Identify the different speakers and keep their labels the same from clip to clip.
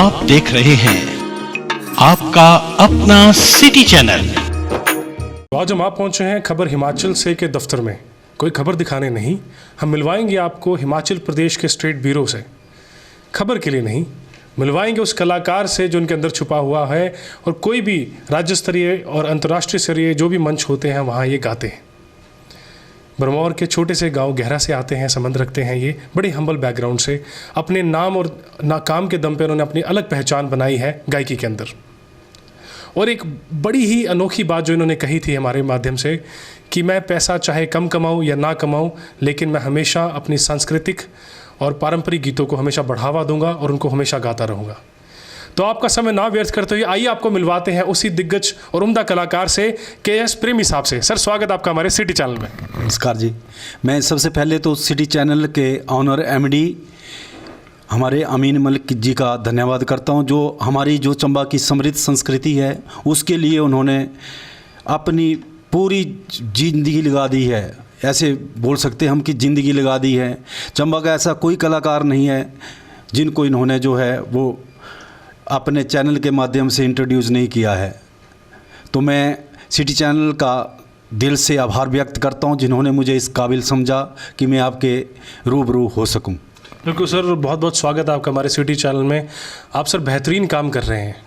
Speaker 1: आप देख रहे हैं आपका अपना सिटी चैनल।
Speaker 2: आज हम आप पहुंचे हैं खबर हिमाचल से के दफ्तर में। कोई खबर दिखाने नहीं, हम मिलवाएंगे आपको हिमाचल प्रदेश के स्टेट ब्यूरो से। खबर के लिए नहीं, मिलवाएंगे उस कलाकार से जो उनके अंदर छुपा हुआ है। और कोई भी राज्य स्तरीय और अंतर्राष्ट्रीय स्तरीय जो भी मंच होते हैं वहाँ ये गाते हैं। भरमौर के छोटे से गांव गहरा से आते हैं, संबंध रखते हैं। ये बड़े हम्बल बैकग्राउंड से अपने नाम और काम के दम पे उन्होंने अपनी अलग पहचान बनाई है गायकी के अंदर। और एक बड़ी ही अनोखी बात जो इन्होंने कही थी हमारे माध्यम से कि मैं पैसा चाहे कम कमाऊं या ना कमाऊं, लेकिन मैं हमेशा अपनी सांस्कृतिक और पारंपरिक गीतों को हमेशा बढ़ावा दूंगा और उनको हमेशा गाता रहूँगा। तो आपका समय ना व्यर्थ करते हुए आइए आपको मिलवाते हैं उसी दिग्गज और उम्दा कलाकार से, KS प्रेमी साहब से। सर, स्वागत आपका हमारे सिटी चैनल में।
Speaker 3: नमस्कार जी। मैं सबसे पहले तो सिटी चैनल के ऑनर MD हमारे अमीन मलिक जी का धन्यवाद करता हूं, जो हमारी जो चंबा की समृद्ध संस्कृति है उसके लिए उन्होंने अपनी पूरी ज़िंदगी लगा दी है। ऐसे बोल सकते हम कि ज़िंदगी लगा दी है। चंबा का ऐसा कोई कलाकार नहीं है जिनको इन्होंने जो है वो अपने चैनल के माध्यम से इंट्रोड्यूस नहीं किया है। तो मैं सिटी चैनल का दिल से आभार व्यक्त करता हूं जिन्होंने मुझे इस काबिल समझा कि मैं आपके रूबरू हो सकूं।
Speaker 2: बिल्कुल सर, बहुत बहुत स्वागत है आपका हमारे सिटी चैनल में। आप सर बेहतरीन काम कर रहे हैं।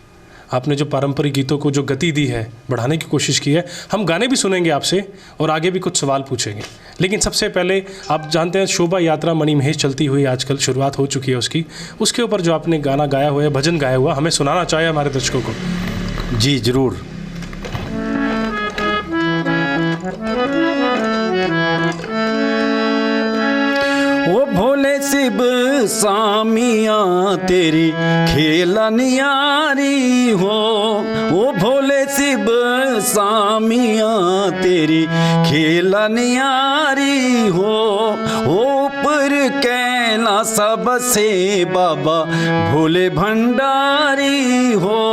Speaker 2: आपने जो पारंपरिक गीतों को जो गति दी है, बढ़ाने की कोशिश की है। हम गाने भी सुनेंगे आपसे और आगे भी कुछ सवाल पूछेंगे, लेकिन सबसे पहले आप जानते हैं शोभा यात्रा मणिमहेश चलती हुई आजकल शुरुआत हो चुकी है उसके ऊपर जो आपने गाना गाया हुआ है, भजन गाया हुआ, हमें सुनाना चाहे हमारे दर्शकों को।
Speaker 3: जी ज़रूर। ओ भोले शिव सामिया तेरी खेला नियारी हो, ओ भोले शिव सामिया तेरी खेला नियारी हो। ऊपर कैलाश बसे बाबा भोले भंडारी हो,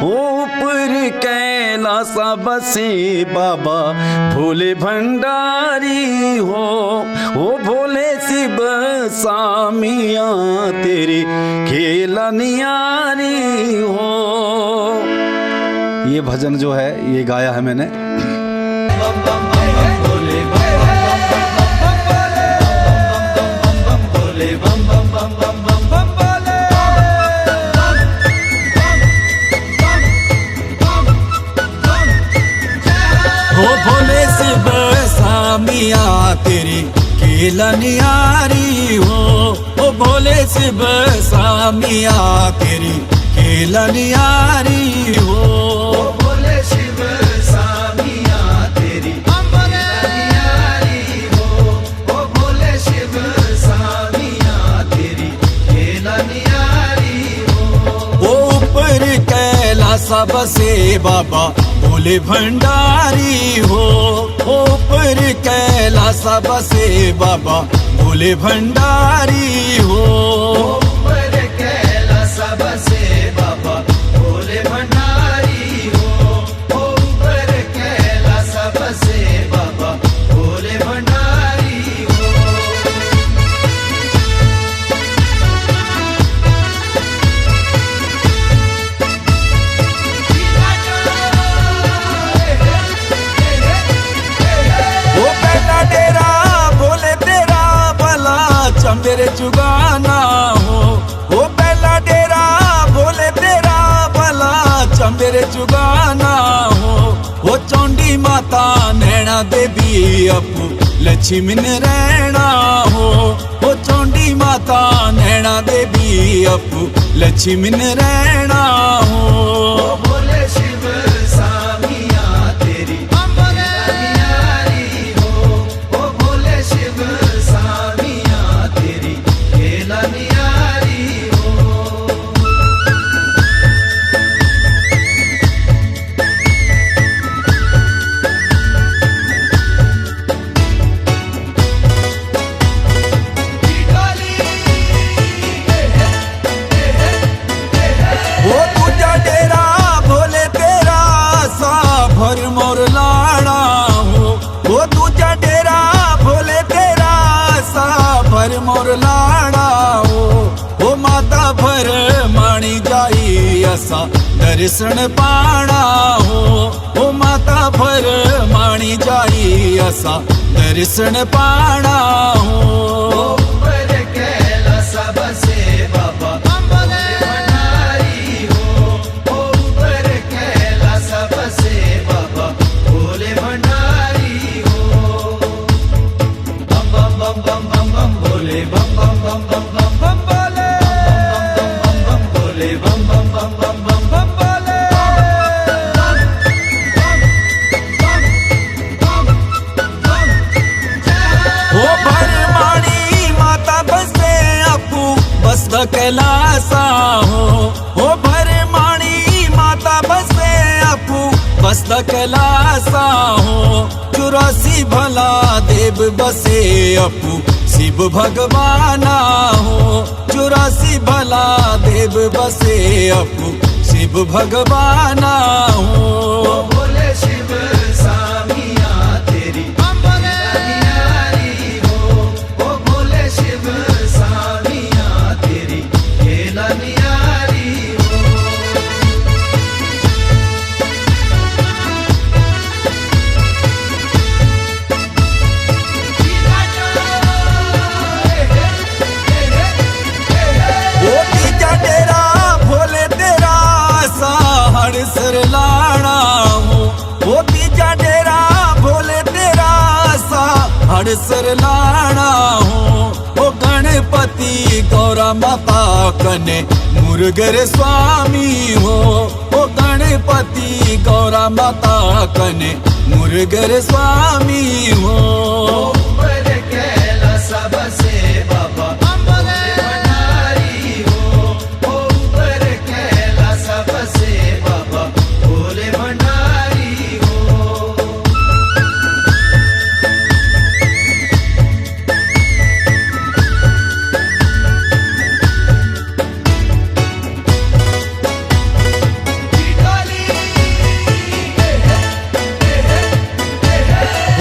Speaker 3: ऊपर कैलाश बसे बाबा भोले भंडारी हो। ओ भोले शिव सामिया तेरी खेला नियारी हो। ये भजन जो है ये गाया है मैंने।
Speaker 4: ओ भोले शिव सामिया तेरी खेला नियारी हो, ओ भोले शिव सामिया तेरी खेला नियारी हो। ओ भोले शिव सामिया तेरी खेला नियारी हो, ओ भोले शिव सामिया तेरी खेला नियारी हो। ओ ऊपर कैलाश बसे बाबा भोले भंडारी हो, ऊपर कैलाश बसे बाबा भोले भंडारी हो। ऊपर कैलाश बसे बाबा भोले भंडारी हो, ऊपर कैलाश बसे बाबा भोले भंडारी हो। मेरे जुगाना हो, वो पहला डेरा भोले तेरा भला चंबेरे जुगाना हो। वो चौंडी माता नैना देवी अपू लक्ष्मी रहना हो, वो चौंडी माता नैना देवी अपू लक्ष्मी रहना हो। भोले शिव सामिया तेरी खेला नियारी हो, ओ भोले शिव सामिया तेरी खेला नियारी हो। वो तुझा डेरा भोले तेरा सा भर मोर लाड़ा हो, वो तुझा डेरा भोले तेरा सा भर मोर लाड़ा हो। वो माता भर माणी जा असा दर्शन पाणा हो ओ माता भर माणी जाई असा दर्शन पाणा हो ऊपर कैलास बसे बाबा भोले भंडारी हो ओ ऊपर कैलास बसे बाबा भोले भंडारी हो बम बम बम बम बम बम भोले बम बम बम बम बम बम भोले बम बम बम भोले बम बम बम बम बम बम भोले ओ भरमाणी माता बसे अपू बसद कैलासा हो ओ भरमाणी माता बसे अपू बसद कैलासा हो 84 भला देव बसे अपू शिव भगवाना हो 84 भला देव बसे अपू शिव भगवाना हो बोले शिव सामिया तेरी न्यारी हो ओ बोले शिव सामिया तेरी खेला न्यारी हो ओ तीजा डेरा भोले तेरा साहड़ सर लाना हो ओ तीजा डेरा भोले तेरा साहड़ सर लाना हो ओ गणपति गौरा माता कने मुरगर स्वामी हो ओ गणपति गौरा माता कने मुरगर स्वामी हो ऊपर कैलास बसे बाबा भोले भंडारी हो ओ ऊपर कैलास बसे बाबा भोले भंडारी हो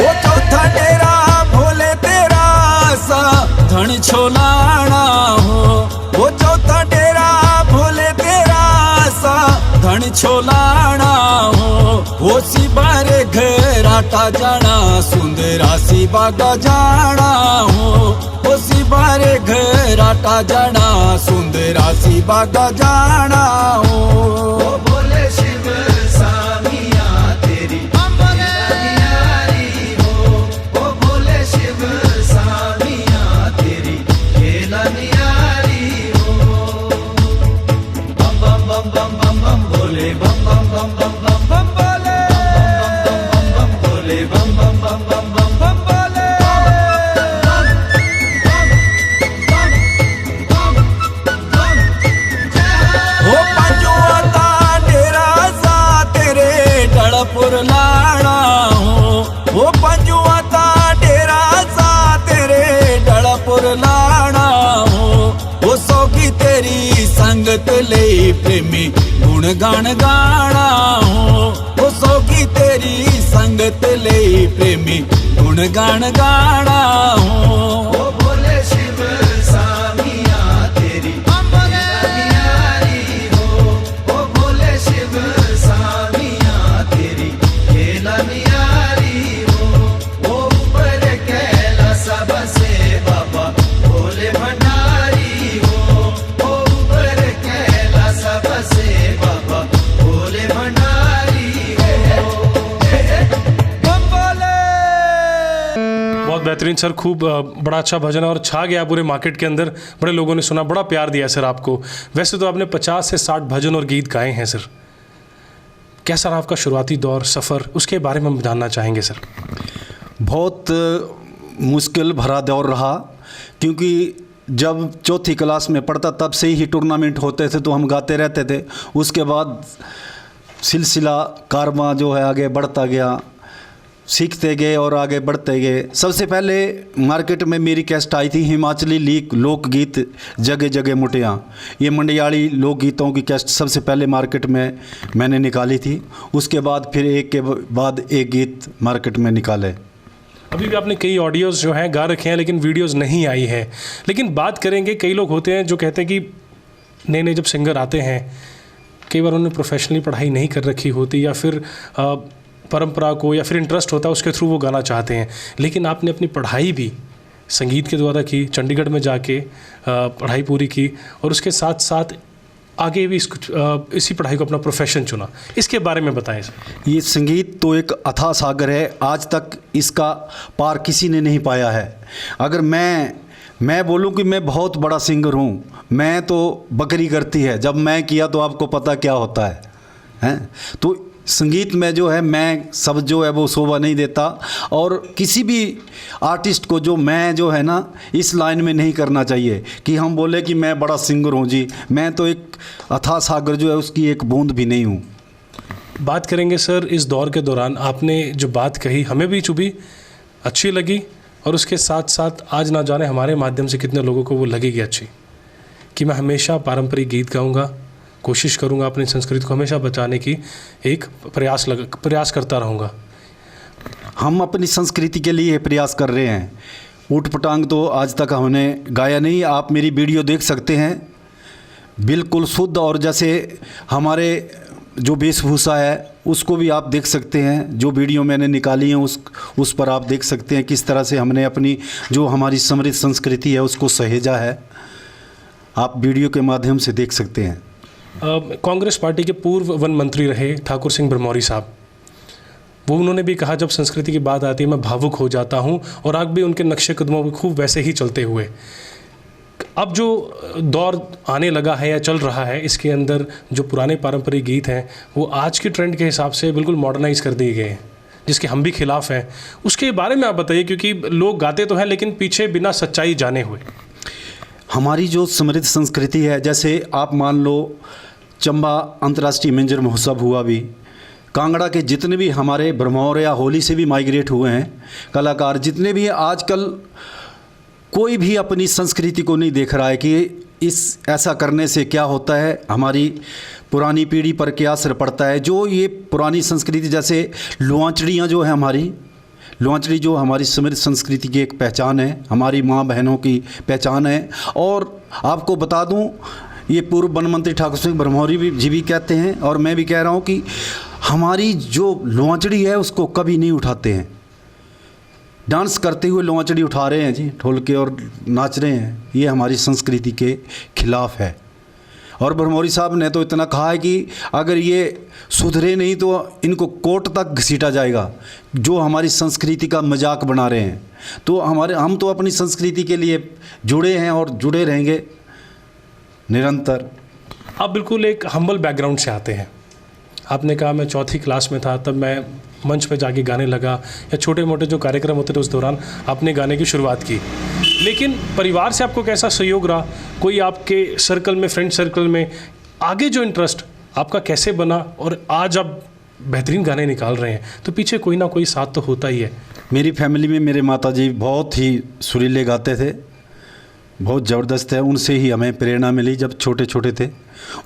Speaker 4: ओ चौथा डेरा भोले तेरा सा धन छोलाना हो ओ चौथा डेरा भोले तेरा सा धन छोलाना हो ओ सिबारे घर आटा जाना सुंदरा सी बागा जाना हो ओ सिबारे घर आटा जाना सुंदरा सी बागा जाना हो बोले शिव सामिया तेरी न्यारी हो ओ बोले शिव सामिया तेरी खेला न्यारी हो बम बम बम बम बम बम भोले बम बम बम बम बम बम भोले बम बम बम भोले बम बम बम बम बम बम भोले ओ पंजुआता डेरा सा तेरे डड़पुर लाना हो ओ पंजुआता डेरा सा तेरे डड़पुर लाना हो ओ सौगी तेरी संगत ले प्रेमी गुण गान गाना हो ओ सौगी तेरी संगत ले प्रेमी गुण गान गाना हो ओ बोले शिव सामिया तेरी न्यारी हो ओ बोले शिव सामिया तेरी खेला न्यारी हो ओ ऊपर कैलास बसे बाबा भोले भंडारी हो ओ ऊपर कैलास बसे बाबा भोले भंडारी हो बम भोले।
Speaker 2: बहुत बेहतरीन सर, खूब बड़ा अच्छा भजन और छा गया पूरे मार्केट के अंदर। बड़े लोगों ने सुना, बड़ा प्यार दिया सर आपको। वैसे तो आपने 50 से 60 भजन और गीत गाए हैं सर। कैसा रहा आपका शुरुआती दौर, सफ़र, उसके बारे में हम जानना चाहेंगे सर।
Speaker 3: बहुत मुश्किल भरा दौर रहा, क्योंकि जब चौथी क्लास में पढ़ता तब से ही टूर्नामेंट होते थे तो हम गाते रहते थे। उसके बाद सिलसिला कारवां जो है आगे बढ़ता गया, सीखते गए और आगे बढ़ते गए। सबसे पहले मार्केट में मेरी कैसेट आई थी हिमाचली लोकगीत जगह जगह मुटियाँ। ये मंडियाली लोकगीतों की कैसेट सबसे पहले मार्केट में मैंने निकाली थी। उसके बाद फिर एक के बाद एक गीत मार्केट में निकाले।
Speaker 2: अभी भी आपने कई ऑडियोज़ जो हैं गा रखे हैं लेकिन वीडियोज़ नहीं आई है। लेकिन बात करेंगे, कई लोग होते हैं जो कहते हैं कि नए नए जब सिंगर आते हैं कई बार उन्होंने प्रोफेशनली पढ़ाई नहीं कर रखी होती या फिर परंपरा को या फिर इंटरेस्ट होता है उसके थ्रू वो गाना चाहते हैं, लेकिन आपने अपनी पढ़ाई भी संगीत के द्वारा की, चंडीगढ़ में जाके पढ़ाई पूरी की और उसके साथ साथ आगे भी इसी पढ़ाई को अपना प्रोफेशन चुना। इसके बारे में बताएं सर।
Speaker 3: ये संगीत तो एक अथाह सागर है, आज तक इसका पार किसी ने नहीं पाया है। अगर मैं बोलूं कि मैं बहुत बड़ा सिंगर हूं, मैं तो बकरी करती है, जब मैं किया तो आपको पता क्या होता है, हैं? तो संगीत में जो है मैं सब जो है वो शोभा नहीं देता, और किसी भी आर्टिस्ट को जो मैं जो है ना इस लाइन में नहीं करना चाहिए कि हम बोले कि मैं बड़ा सिंगर हूँ जी। मैं तो एक अथाह सागर जो है उसकी एक बूंद भी नहीं हूँ।
Speaker 2: बात करेंगे सर, इस दौर के दौरान आपने जो बात कही हमें भी चुभी, अच्छी लगी, और उसके साथ साथ आज ना जाने हमारे माध्यम से कितने लोगों को वो लगेगी अच्छी, कि मैं हमेशा पारंपरिक गीत गाऊँगा, कोशिश करूंगा अपनी संस्कृति को हमेशा बचाने की एक प्रयास करता रहूँगा।
Speaker 3: हम अपनी संस्कृति के लिए प्रयास कर रहे हैं। ऊट पटांग तो आज तक हमने गाया नहीं, आप मेरी वीडियो देख सकते हैं, बिल्कुल शुद्ध, और जैसे हमारे जो वेशभूषा है उसको भी आप देख सकते हैं, जो वीडियो मैंने निकाली है उस पर आप देख सकते हैं किस तरह से हमने अपनी जो हमारी समृद्ध संस्कृति है उसको सहेजा है। आप वीडियो के माध्यम से देख सकते हैं।
Speaker 2: कांग्रेस पार्टी के पूर्व वन मंत्री रहे ठाकुर सिंह भरमौरी साहब, वो उन्होंने भी कहा जब संस्कृति की बात आती है मैं भावुक हो जाता हूं, और आगे भी उनके नक्शे कदमों में खूब वैसे ही चलते हुए। अब जो दौर आने लगा है या चल रहा है, इसके अंदर जो पुराने पारंपरिक गीत हैं वो आज के ट्रेंड के हिसाब से बिल्कुल मॉडर्नाइज कर दिए गए हैं, जिसके हम भी खिलाफ हैं। उसके बारे में आप बताइए, क्योंकि लोग गाते तो हैं लेकिन पीछे बिना सच्चाई जाने हुए।
Speaker 3: हमारी जो समृद्ध संस्कृति है, जैसे आप मान लो चंबा अंतर्राष्ट्रीय मिंजर महोत्सव हुआ भी, कांगड़ा के जितने भी हमारे ब्रह्मौर या होली से भी माइग्रेट हुए हैं कलाकार जितने भी हैं, आजकल कोई भी अपनी संस्कृति को नहीं देख रहा है कि ऐसा करने से क्या होता है, हमारी पुरानी पीढ़ी पर क्या असर पड़ता है। जो ये पुरानी संस्कृति, जैसे लुआंचड़ियाँ जो है हमारी, लुआंचड़ी जो हमारी समृद्ध संस्कृति की एक पहचान है, हमारी माँ बहनों की पहचान है। और आपको बता दूं, ये पूर्व वन मंत्री ठाकुर सिंह भरमौरी जी भी कहते हैं और मैं भी कह रहा हूं कि हमारी जो लुआंचड़ी है उसको कभी नहीं उठाते हैं। डांस करते हुए लुआंचड़ी उठा रहे हैं जी, ढोल के, और नाच रहे हैं, ये हमारी संस्कृति के खिलाफ है। और भरमौरी साहब ने तो इतना कहा है कि अगर ये सुधरे नहीं तो इनको कोर्ट तक घसीटा जाएगा, जो हमारी संस्कृति का मजाक बना रहे हैं। तो हम तो अपनी संस्कृति के लिए जुड़े हैं और जुड़े रहेंगे निरंतर।
Speaker 2: आप बिल्कुल एक हम्बल बैकग्राउंड से आते हैं। आपने कहा मैं चौथी क्लास में था तब मैं मंच पे जाके गाने लगा, या छोटे मोटे जो कार्यक्रम होते थे उस दौरान आपने गाने की शुरुआत की। लेकिन परिवार से आपको कैसा सहयोग रहा? कोई आपके सर्कल में, फ्रेंड सर्कल में आगे जो इंटरेस्ट आपका कैसे बना, और आज आप बेहतरीन गाने निकाल रहे हैं, तो पीछे कोई ना कोई साथ तो होता ही है।
Speaker 3: मेरी फैमिली में मेरे माताजी बहुत ही सुरीले गाते थे, बहुत ज़बरदस्त है, उनसे ही हमें प्रेरणा मिली जब छोटे छोटे थे।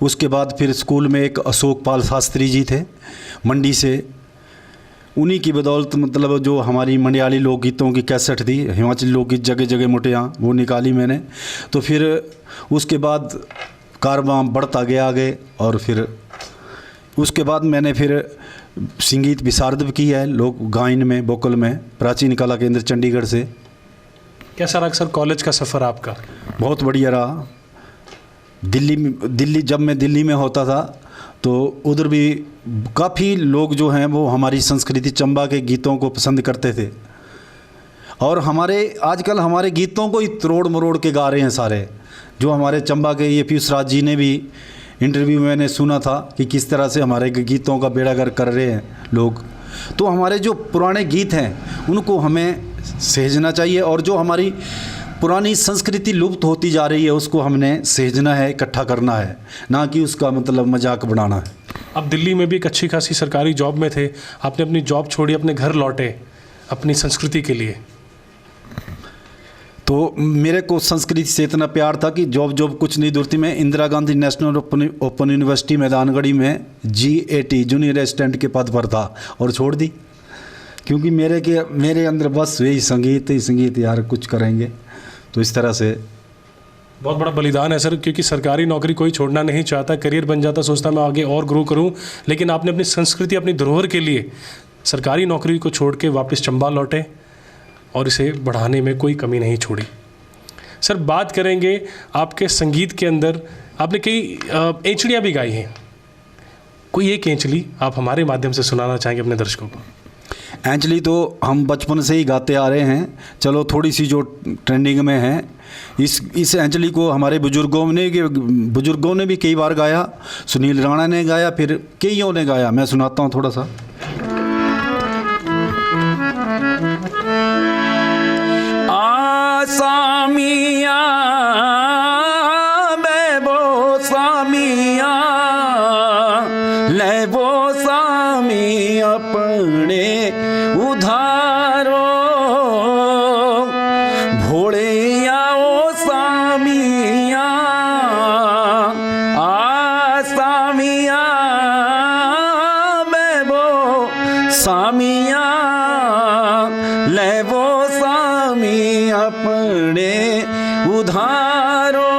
Speaker 3: उसके बाद फिर स्कूल में एक अशोक पाल शास्त्री जी थे मंडी से, उन्हीं की बदौलत मतलब जो हमारी मंडियाली लोकगीतों की कैसेट थी, हिमाचली लोकगीत जगह जगह मोटे यहाँ, वो निकाली मैंने। तो फिर उसके बाद कारवां बढ़ता गया आगे, और फिर उसके बाद मैंने फिर संगीत विशारद की है लोक गायन में, वोकल में, प्राचीन कला केंद्र चंडीगढ़ से।
Speaker 2: कैसा रहा सर कॉलेज का सफ़र आपका?
Speaker 3: बहुत बढ़िया रहा। दिल्ली जब मैं दिल्ली में होता था तो उधर भी काफ़ी लोग जो हैं वो हमारी संस्कृति चंबा के गीतों को पसंद करते थे, और आजकल हमारे गीतों को ही तोड़ मरोड़ के गा रहे हैं सारे। जो हमारे चंबा के ये पीयूष राज जी ने भी इंटरव्यू में मैंने सुना था कि किस तरह से हमारे गीतों का बेड़ागर कर रहे हैं लोग। तो हमारे जो पुराने गीत हैं उनको हमें सहेजना चाहिए, और जो हमारी पुरानी संस्कृति लुप्त होती जा रही है उसको हमने सहेजना है, इकट्ठा करना है, ना कि उसका मतलब मजाक बनाना है।
Speaker 2: अब दिल्ली में भी एक अच्छी खासी सरकारी जॉब में थे, आपने अपनी जॉब छोड़ी, अपने घर लौटे अपनी संस्कृति के लिए।
Speaker 3: तो मेरे को संस्कृति से इतना प्यार था कि जॉब कुछ नहीं दूर थी। मैं Indira Gandhi national open university Maidangarhi में GAT जूनियर असिस्टेंट के पद पर था, और छोड़ दी, क्योंकि मेरे अंदर बस यही संगीत यार, कुछ करेंगे। तो इस तरह से
Speaker 2: बहुत बड़ा बलिदान है सर, क्योंकि सरकारी नौकरी कोई छोड़ना नहीं चाहता, करियर बन जाता, सोचता मैं आगे और ग्रो करूं, लेकिन आपने अपनी संस्कृति, अपनी धरोहर के लिए सरकारी नौकरी को छोड़ के वापस चंबा लौटे और इसे बढ़ाने में कोई कमी नहीं छोड़ी। सर बात करेंगे आपके संगीत के अंदर, आपने कई एंचड़ियाँ भी गाई हैं, कोई एक एंचली आप हमारे माध्यम से सुनाना चाहेंगे अपने दर्शकों को?
Speaker 3: एंचली तो हम बचपन से ही गाते आ रहे हैं, चलो थोड़ी सी जो ट्रेंडिंग में है, इस एंचली को हमारे बुजुर्गों ने भी कई बार गाया, सुनील राणा ने गाया, फिर कईयों ने गाया। मैं सुनाता हूँ थोड़ा सा।
Speaker 4: सामिया बेबो सामिया ले वो सामी अपने उधारो भोले आओ सामिया आ सामिया बेबो सामिया ले वो सामी अपने उधारो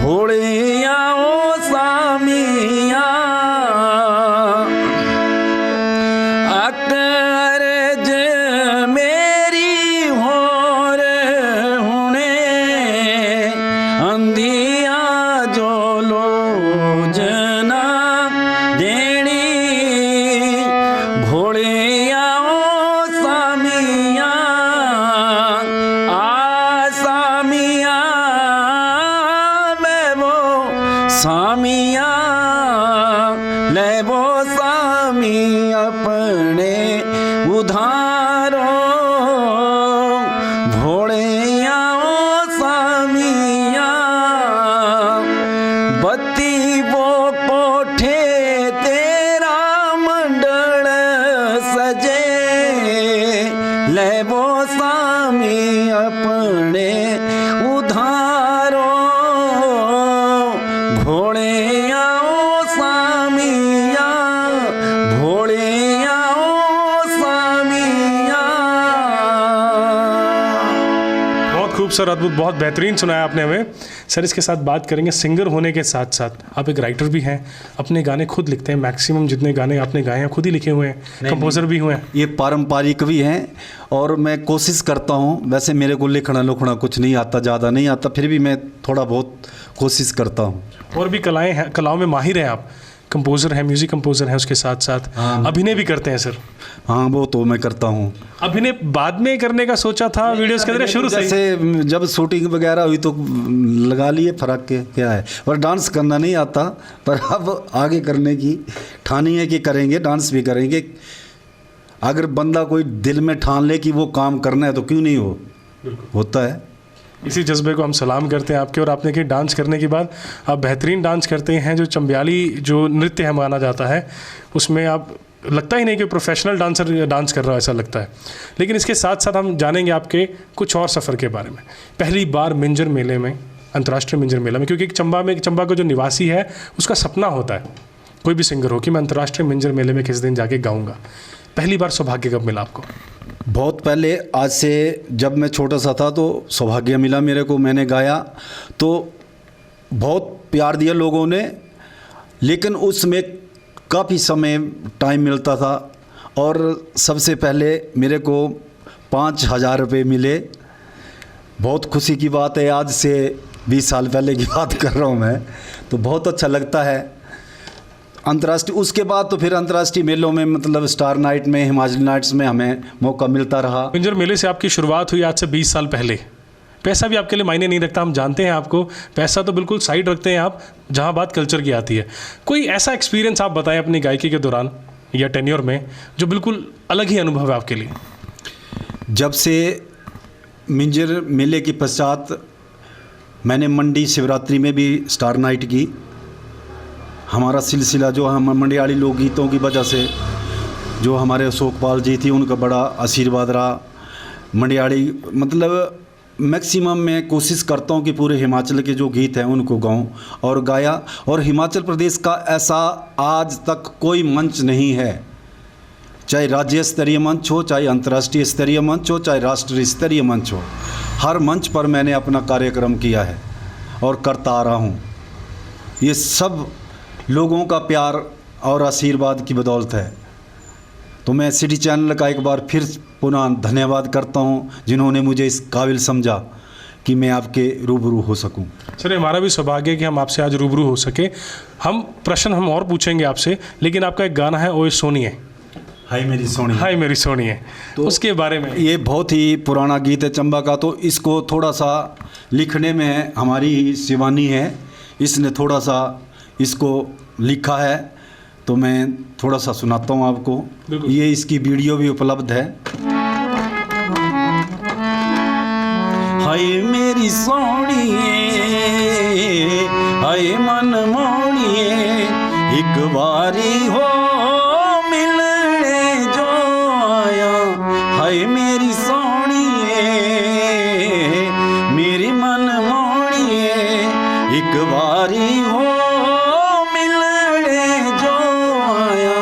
Speaker 4: भोले आओ सामिया अकरज मेरी होर हुणे अंधिया जो लोजना देनी भोले आओ सामिया आ सामिया बेबो सामिया ले वो सामी अपने उधारो भोले आओ सामिया बत्ती वो कोठे तेरा मंडल सजे ले वो सामी अपने उधारो भोले आओ सामिया भोले आओ सामिया।
Speaker 2: बहुत खूब सर, अद्भुत, बहुत बेहतरीन सुनाया आपने हमें। सर इसके साथ बात करेंगे, सिंगर होने के साथ साथ आप एक राइटर भी हैं, अपने गाने खुद लिखते हैं, मैक्सिमम जितने गाने आपने गाए हैं खुद ही लिखे हुए हैं, कंपोजर भी हुए हैं।
Speaker 3: ये पारंपरिक भी हैं और मैं कोशिश करता हूँ, वैसे मेरे को लिखना लुखना कुछ नहीं आता, ज़्यादा नहीं आता, फिर भी मैं थोड़ा बहुत कोशिश करता हूँ।
Speaker 2: और भी कलाएं हैं, कलाओं में माहिर हैं आप, कंपोजर हैं, म्यूजिक कंपोजर हैं, उसके साथ साथ अभिनय भी करते हैं सर?
Speaker 3: हाँ वो तो मैं करता हूँ।
Speaker 2: अभिनय बाद में करने का सोचा था वीडियोस के अंदर, शुरू से?
Speaker 3: जैसे जब शूटिंग वगैरह हुई तो लगा लिए, फर्क के क्या है, और डांस करना नहीं आता, पर अब आगे करने की ठानी है कि करेंगे, डांस भी करेंगे। अगर बंदा कोई दिल में ठान ले कि वो काम करना है तो क्यों नहीं होता है।
Speaker 2: इसी जज्बे को हम सलाम करते हैं आपके। और आपने कि डांस करने के बाद आप बेहतरीन डांस करते हैं, जो चंबियाली जो नृत्य है माना जाता है, उसमें आप लगता ही नहीं कि प्रोफेशनल डांसर डांस कर रहा है, ऐसा लगता है। लेकिन इसके साथ साथ हम जानेंगे आपके कुछ और सफ़र के बारे में। पहली बार मिंजर मेले में, अंतर्राष्ट्रीय मिंजर मेला में, क्योंकि चंबा का जो निवासी है उसका सपना होता है, कोई भी सिंगर हो, कि मैं अंतर्राष्ट्रीय मिंजर मेले में किस दिन जाके गाऊंगा। पहली बार सौभाग्य कब मिला आपको?
Speaker 3: बहुत पहले, आज से जब मैं छोटा सा था तो सौभाग्य मिला मेरे को, मैंने गाया तो बहुत प्यार दिया लोगों ने, लेकिन उसमें काफ़ी समय टाइम मिलता था। और सबसे पहले मेरे को 5,000 रुपये मिले। बहुत खुशी की बात है, आज से 20 साल पहले की बात कर रहा हूँ मैं, तो बहुत अच्छा लगता है। अंतर्राष्ट्रीय, उसके बाद तो फिर अंतर्राष्ट्रीय मेलों में, मतलब स्टार नाइट में, हिमाचल नाइट्स में हमें मौका मिलता रहा।
Speaker 2: मिंजर मेले से आपकी शुरुआत हुई आज से 20 साल पहले। पैसा भी आपके लिए मायने नहीं रखता, हम जानते हैं आपको, पैसा तो बिल्कुल साइड रखते हैं आप, जहां बात कल्चर की आती है। कोई ऐसा एक्सपीरियंस आप बताएं अपनी गायकी के दौरान या टेन्योर में, जो बिल्कुल अलग ही अनुभव है आपके लिए?
Speaker 3: जब से मिंजर मेले के पश्चात मैंने मंडी शिवरात्रि में भी स्टार नाइट की। हमारा सिलसिला जो हम मंडियाली लोकगीतों की वजह से, जो हमारे अशोकपाल जी थी, उनका बड़ा आशीर्वाद रहा। मंडियाली मतलब मैक्सिमम मैं कोशिश करता हूँ कि पूरे हिमाचल के जो गीत हैं उनको गाऊँ और गाया। और हिमाचल प्रदेश का ऐसा आज तक कोई मंच नहीं है, चाहे राज्य स्तरीय मंच हो, चाहे अंतर्राष्ट्रीय स्तरीय मंच हो, चाहे राष्ट्रीय स्तरीय मंच हो, हर मंच पर मैंने अपना कार्यक्रम किया है और करता आ रहा हूँ। ये सब लोगों का प्यार और आशीर्वाद की बदौलत है। तो मैं सिटी चैनल का एक बार फिर पुनः धन्यवाद करता हूँ, जिन्होंने मुझे इस काबिल समझा कि मैं आपके रूबरू हो सकूं।
Speaker 2: सर, हमारा भी सौभाग्य है कि हम आपसे आज रूबरू हो सके। प्रश्न हम और पूछेंगे आपसे, लेकिन आपका एक गाना है ओए सोनिए,
Speaker 3: हाय मेरी सोनी,
Speaker 2: हाय मेरी सोनिए, तो उसके बारे में।
Speaker 3: ये बहुत ही पुराना गीत है चंबा का, तो इसको थोड़ा सा लिखने में हमारी शिवानी है, इसने थोड़ा सा इसको लिखा है, तो मैं थोड़ा सा सुनाता हूँ आपको। ये इसकी वीडियो भी उपलब्ध है। हाय मेरी सोनिए, हाय मन मोनिए, एक बारी हो मिलने जो आया। हाय मेरी सोनिए, मेरी मन मोनिए, एक बारी हो मिलने जो आया।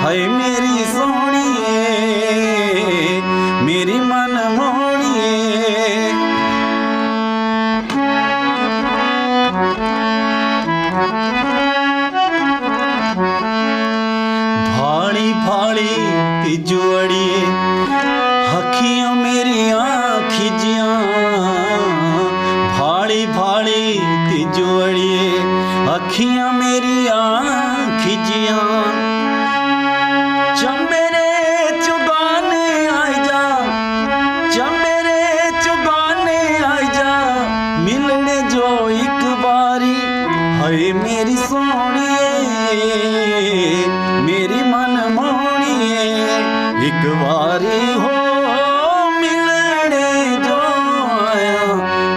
Speaker 3: हाय मेरी सोनिए, मेरी मन मोनिए। भाड़ी भाड़ी तिजुअड़िए, हखियाँ मेरी आँखिजियाँ। भाड़ी भाड़ी तिजुअड़िए, अखियाँ मेरी आँखिजियाँ। चमेरे चुगाने आई जा, चमेरे चुगाने आई जा, मिलने जो एक बारी। हाय मेरी सोनिए, मेरी मन मोनिए, एक बारी हो मिलने जो आया।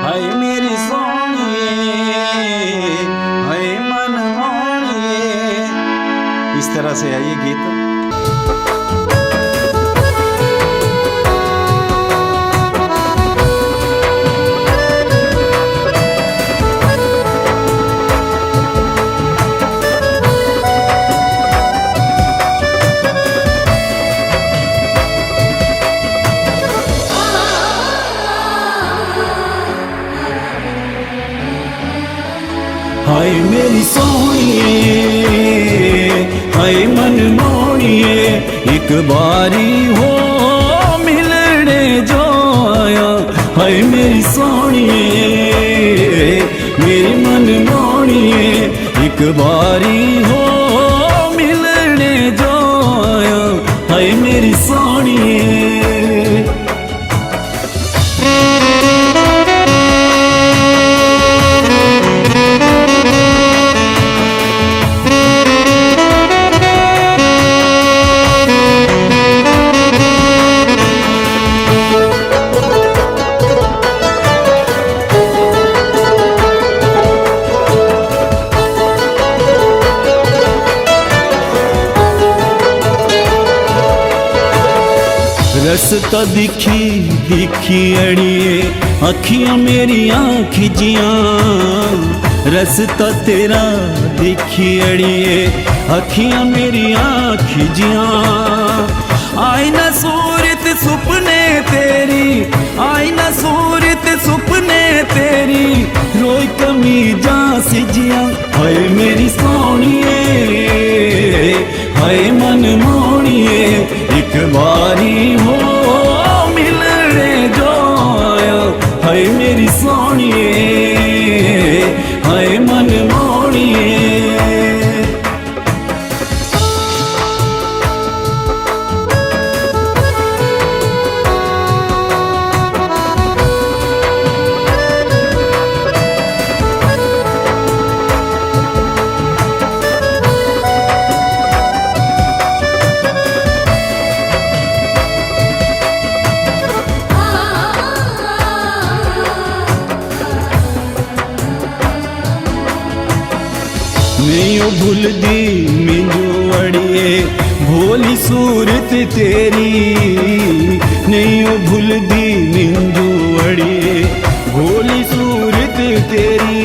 Speaker 3: हाय मेरी सोनिए, हाय मन मोनिए। इस तरह से है ये गीत। हाय मेरी सोनिए, हाय मन मोनिए, एक बारी हो मिलने जो आया। हाय मेरी सोनिए, मेरी मन मोनिए, एक बारी हो मिलने जो आया। हाय मेरी सोनिए। रस्ता दिखी दिखी अड़िए, अखियाँ मेरी आँखिजियाँ। रस्ता तेरा दिखी अड़िए, अखियाँ मेरी आँखिजियाँ। आई न सूरत सुपने तेरी, आई न सूरत सुपने तेरी, रोई कमी जा सिजियाँ। हाय मेरी सोनिए, हाय मन मोनिए, एक बारी हो मिलने जो आया। हाय मेरी सोनिए, हाय मन मोनिए। नहीं भूल दी मिंजू अड़िए, भोली सूरत तेरी। नहीं भूल दी मिंजू अड़िए, भोली सूरत तेरी।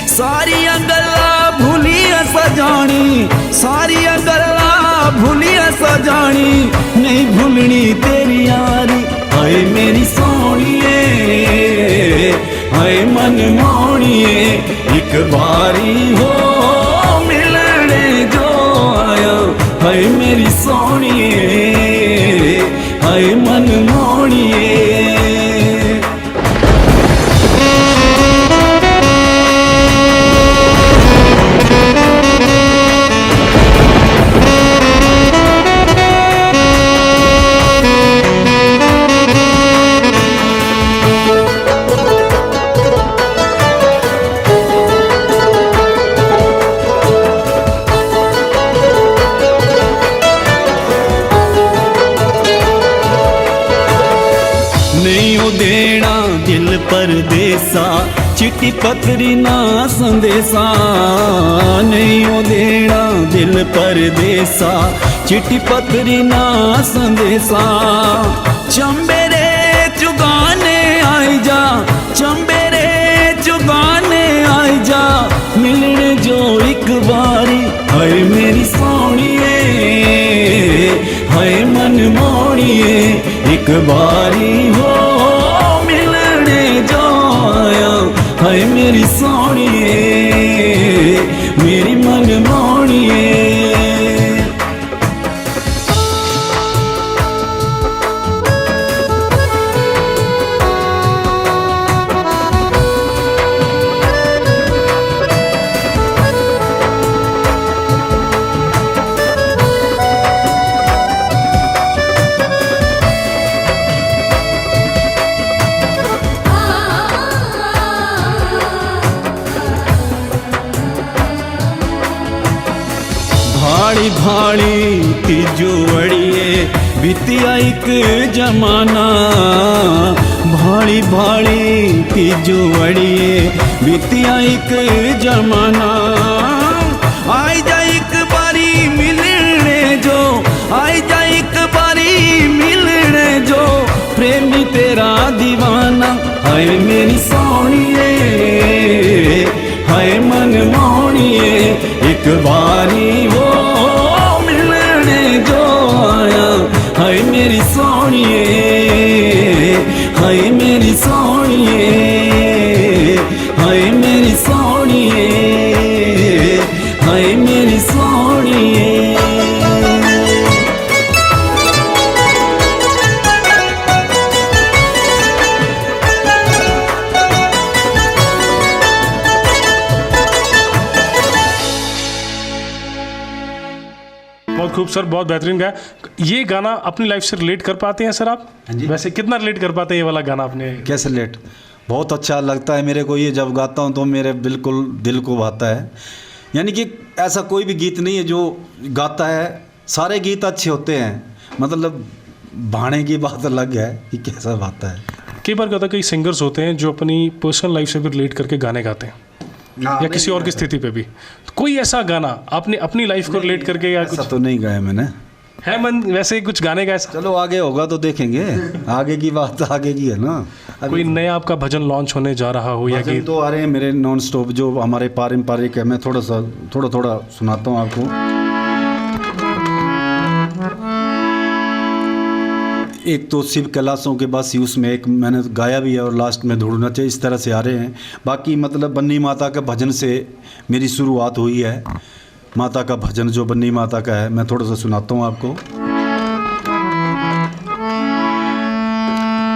Speaker 3: सारिया गल्ला भूलिया सजानी, सारिया गल्ला भूलिया सजानी, नहीं भूलनी तेरी यारी। हाय मेरी सोनिए,
Speaker 4: मन मोड़िए एक बारी हो मिलने जो आया हाय मेरी सोनिए हाय मन मोड़िए नहीं हो देना दिल परदेसा चिट्ठी पत्री ना संदेशा नहीं हो देना दिल परदेसा चिट्ठी पत्री ना संदेशा चंबेरे चुगाने आई जा चंबेरे चुगाने आई जा मिलने जो एक बारी हाय मेरी सोनिए हाय मन मोड़िए एक बारी हो मिलने जो आया हाय मेरी सोनिए मेरी मन मोड़िए भाड़ी भाड़ी तिजोड़िए बीतिया एक जमाना भाड़ी भाड़ी तिजोड़िए बीतिया एक जमाना आई जा एक बारी मिलने जो आई जा एक बारी मिलने जो प्रेमी तेरा दीवाना हाय मेरी सोनिए हाय मन मोड़िए एक बारी हो मिलने जो आया हाय मेरी सोनिए हाय मेरी सोनिए हाय मेरी सोनिए हाय मेरी सोनिए
Speaker 2: बहुत खूब सर, बहुत बेहतरीन गाया। ये गाना अपनी लाइफ से रिलेट कर पाते हैं सर आप?
Speaker 3: हाँ जी।
Speaker 2: वैसे कितना रिलेट कर पाते हैं ये वाला गाना आपने?
Speaker 3: कैसे लेट बहुत अच्छा लगता है मेरे को ये, जब गाता हूँ तो मेरे बिल्कुल दिल को भाता है। यानी कि ऐसा कोई भी गीत नहीं है जो गाता है, सारे गीत अच्छे होते हैं, मतलब भाने की बात अलग है कि कैसा भाता है।
Speaker 2: कई बार क्या होता है, कई सिंगर्स होते हैं जो अपनी पर्सनल लाइफ से भी रिलेट करके गाने गाते हैं या किसी और की स्थिति पे भी। तो कोई ऐसा गाना आपने अपनी लाइफ को रिलेट करके या
Speaker 3: ऐसा
Speaker 2: कुछ
Speaker 3: तो नहीं गाया मैंने।
Speaker 2: है मन वैसे कुछ गाने का ऐसा?
Speaker 3: चलो आगे होगा तो देखेंगे, आगे की बात आगे की है ना।
Speaker 2: कोई नया आपका भजन लॉन्च होने जा रहा हो या
Speaker 3: भजन
Speaker 2: गीत?
Speaker 3: तो आ रहे हैं मेरे नॉन स्टॉप जो हमारे पारंपरिक है, मैं थोड़ा सुनाता हूँ आपको। एक तो शिव कैलाशों के बासी, उसमें एक मैंने गाया भी है और लास्ट में ढूंढना चाहिए, इस तरह से आ रहे हैं। बाकी मतलब बन्नी माता के भजन से मेरी शुरुआत हुई है। माता का भजन जो बन्नी माता का है, मैं थोड़ा सा सुनाता हूँ आपको।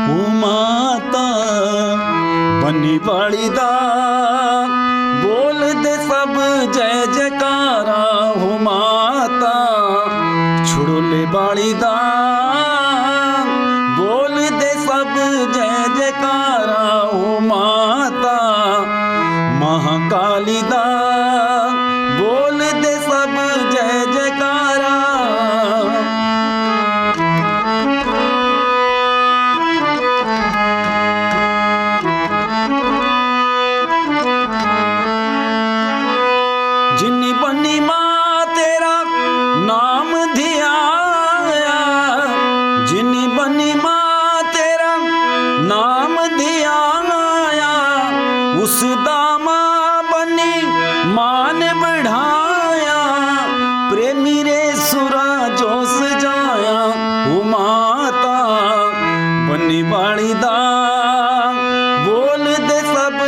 Speaker 3: ओ माता बन्नी बाड़ी दा बोल दे सब जय जयकारा, हो माता छुड़ोले बाड़ी दा बोल दे सब जय जयकारा, हो माता महाकाली दा बोल दे सब जय जयकारा। जिन्नी बन्नी माँ तेरा नाम धियाया, जिन्नी बन्नी माँ तेरा नाम धियाया, उस दामा बनी मान बढ़ाया, प्रेमी रे सुरा जोश जाया, ओ माता बन्नी बाड़ी दा बोल दे सब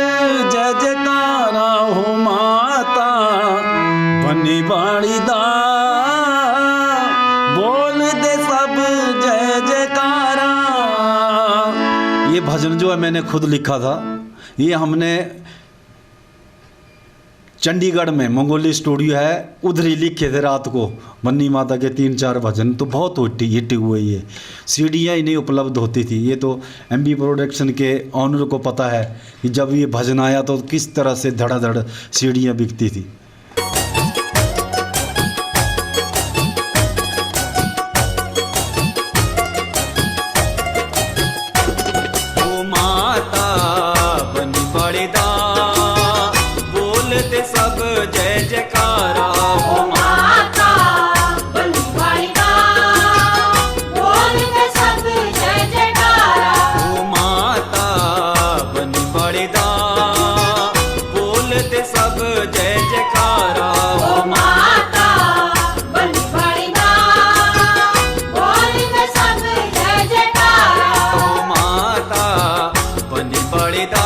Speaker 3: ये भजन जो है मैंने खुद लिखा था। ये हमने चंडीगढ़ में मंगोली स्टूडियो है, उधर ही लिखे थे रात को बन्नी माता के 3-4 भजन। तो बहुत हिट हुए। ये सीडियाँ ही नहीं उपलब्ध होती थी। ये तो MB प्रोडक्शन के ऑनर को पता है कि जब ये भजन आया तो किस तरह से धड़ाधड़ सीडियाँ बिकती थी।
Speaker 4: सब जय जयकारा हो माता बनी बड़ीदा, बोलते सब जय जयकारा हो माता बनी बड़ीदा, बोलते सब जय जयकारा हो माता बनी बड़ीदा, बोलते सब जय जयकारा हो माता बनी बड़ीदा,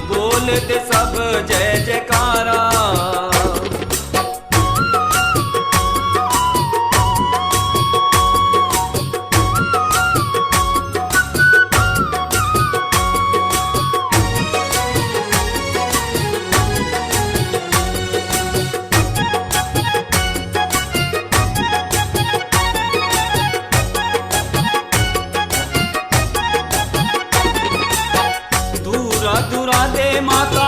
Speaker 4: बोलते सब जय जयकारा। दूरा दूरा दे माता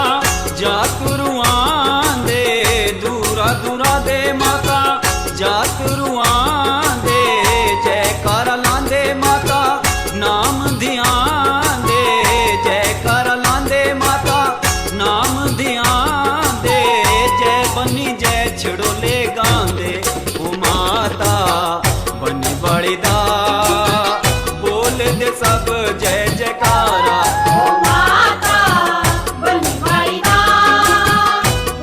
Speaker 4: जातरुआं दे, दूरा दूरा दे माता जातरुआं दे, जयकारा लांदे माता नाम ध्यान दे, जयकारा लांदे माता नाम ध्यान दे, जय बनी जय छड़ोले गांदे ओ माता बनी बड़ीदा, बोल दे सब जय जयकारा ओ माता बनी बड़ीदा,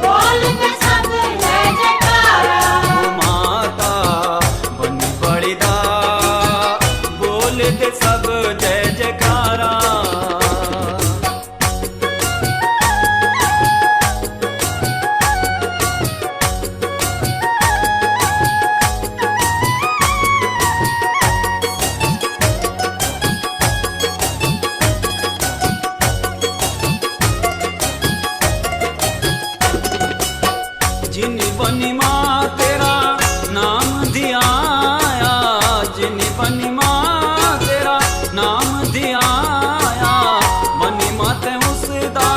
Speaker 4: बोलते सब जय जयकारा ओ माता बनी बड़ीदा, बोलते सब जय जयकारा। जिन बनी माँ तेरा नाम धियाया, जिन बनी माँ तेरा नाम धियाया, बनी माते उसदा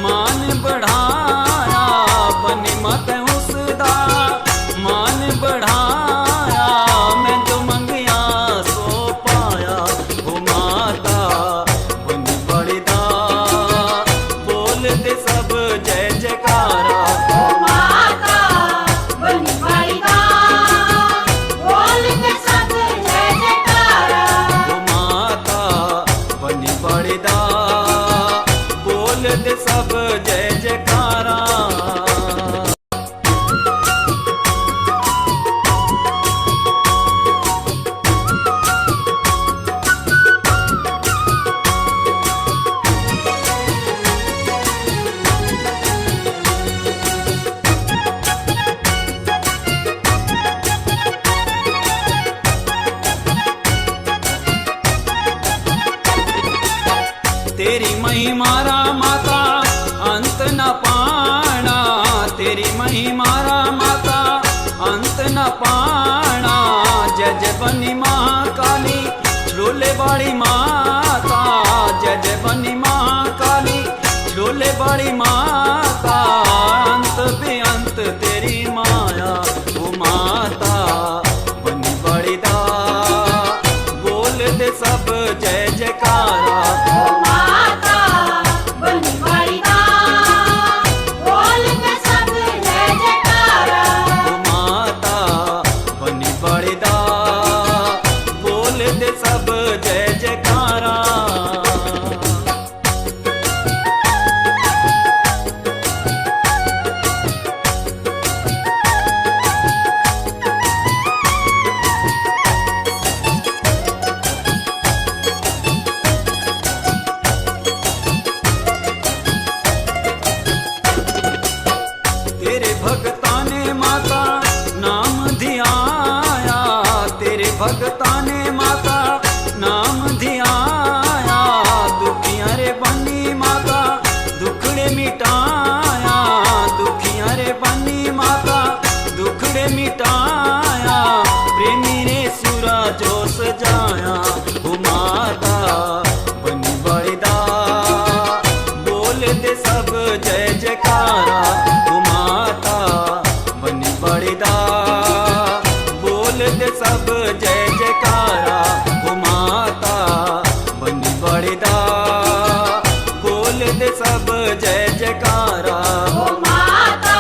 Speaker 4: मान बढ़ाया, बनी माते उसदा मान बढ़ाया, मैं जो मंगिया सो पाया ओ माता बनी बड़ीदा, बोल दे सब जय जयकारा ओ माता बनी बड़ीदा, बोलते सब जय जयकारा ओ माता बनी बड़ीदा, बोलते सब जय जयकारा। तेरी महिमारा माता अंत न पाना, तेरी महिमारा माता अंत न पाना, जय जय बनी महाकाली झोले बाड़ी माता, जय जय बनी महाकाली झोले बाड़ी माता, अंत बेअंत तेरी माया ओ माता बनी बड़ीदा, बोल दे सब जय जयकारा ओ माता बनी बड़ीदा, बोलते सब जय जयकारा ओ माता दा बोल दे सब जय जयकारा
Speaker 5: ओ माता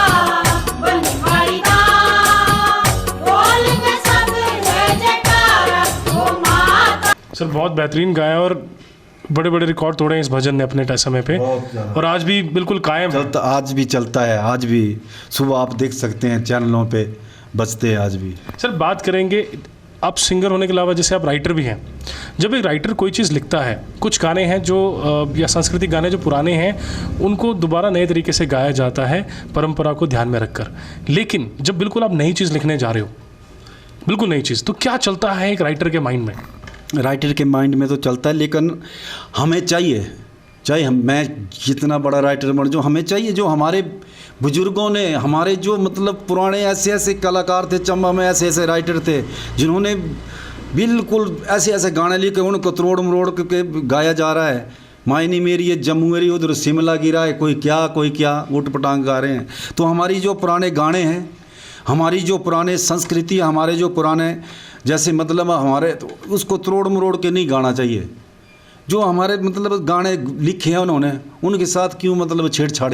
Speaker 5: बनवारी दा बोल के सब जय जयकारा ओ माता।
Speaker 2: सर बहुत बेहतरीन गाया और बड़े बड़े रिकॉर्ड तोड़े हैं इस भजन ने अपने समय पे, और आज भी बिल्कुल कायम है।
Speaker 3: चलता, आज भी चलता है, आज भी सुबह आप देख सकते हैं चैनलों पे बजते हैं आज भी।
Speaker 2: सर बात करेंगे, आप सिंगर होने के अलावा जैसे आप राइटर भी हैं। जब एक राइटर कोई चीज़ लिखता है, कुछ गाने हैं जो या सांस्कृतिक गाने जो पुराने हैं उनको दोबारा नए तरीके से गाया जाता है परंपरा को ध्यान में रखकर, लेकिन जब बिल्कुल आप नई चीज़ लिखने जा रहे हो, बिल्कुल नई चीज़, तो क्या चलता है एक राइटर के माइंड में?
Speaker 3: राइटर के माइंड में तो चलता है, लेकिन हमें चाहिए, चाहे मैं जितना बड़ा राइटर बन, जो हमें चाहिए, जो हमारे बुजुर्गों ने, हमारे जो मतलब पुराने ऐसे ऐसे कलाकार थे, चंबा में ऐसे ऐसे राइटर थे जिन्होंने बिल्कुल ऐसे ऐसे गाने लिखे, उनको तरोड़ मरोड़ के गाया जा रहा है। मायनी मेरी ये जम्मू मेरी, उधर शिमला गिरा है, कोई क्या उठ पटांग गा रहे हैं। तो हमारी जो पुराने गाने हैं, हमारी जो पुराने संस्कृति, हमारे जो पुराने जैसे मतलब हमारे, तो उसको तरोड़ मरोड़ के नहीं गाना चाहिए। जो हमारे मतलब गाने लिखे हैं उन्होंने, उनके साथ क्यों मतलब छेड़छाड़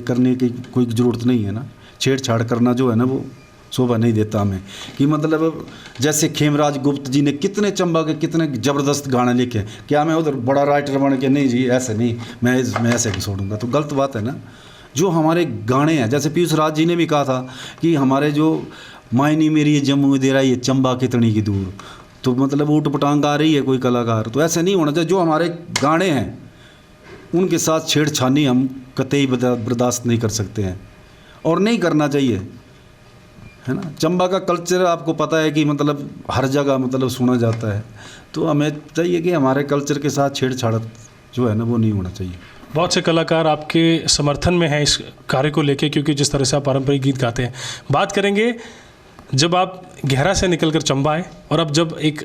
Speaker 3: करने की कोई ज़रूरत नहीं है ना। छेड़छाड़ करना जो है ना वो शोभा नहीं देता हमें। कि मतलब जैसे खेमराज गुप्त जी ने कितने चंबा के कितने ज़बरदस्त गाने लिखे, क्या मैं उधर बड़ा राइटर बन के नहीं जी ऐसे नहीं, मैं ऐसे छोड़ूंगा, तो गलत बात है ना। जो हमारे गाने हैं, जैसे पीयूष राज जी ने भी कहा था कि हमारे जो मायनी मेरी ये जम्मू दे रहा है, ये चंबा कितनी की दूर, तो मतलब ऊट पटांग आ रही है कोई कलाकार, तो ऐसे नहीं होना चाहिए। जो हमारे गाने हैं उनके साथ छेड़छानी हम कतई बर्दाश्त नहीं कर सकते हैं और नहीं करना चाहिए, है ना। चंबा का कल्चर आपको पता है कि मतलब हर जगह मतलब सुना जाता है, तो हमें चाहिए कि हमारे कल्चर के साथ छेड़छाड़ जो है ना वो नहीं होना चाहिए।
Speaker 2: बहुत से कलाकार आपके समर्थन में हैं इस कार्य को लेके, क्योंकि जिस तरह से आप पारंपरिक गीत गाते हैं। बात करेंगे जब आप गहरा से निकलकर चंबा आए और अब जब एक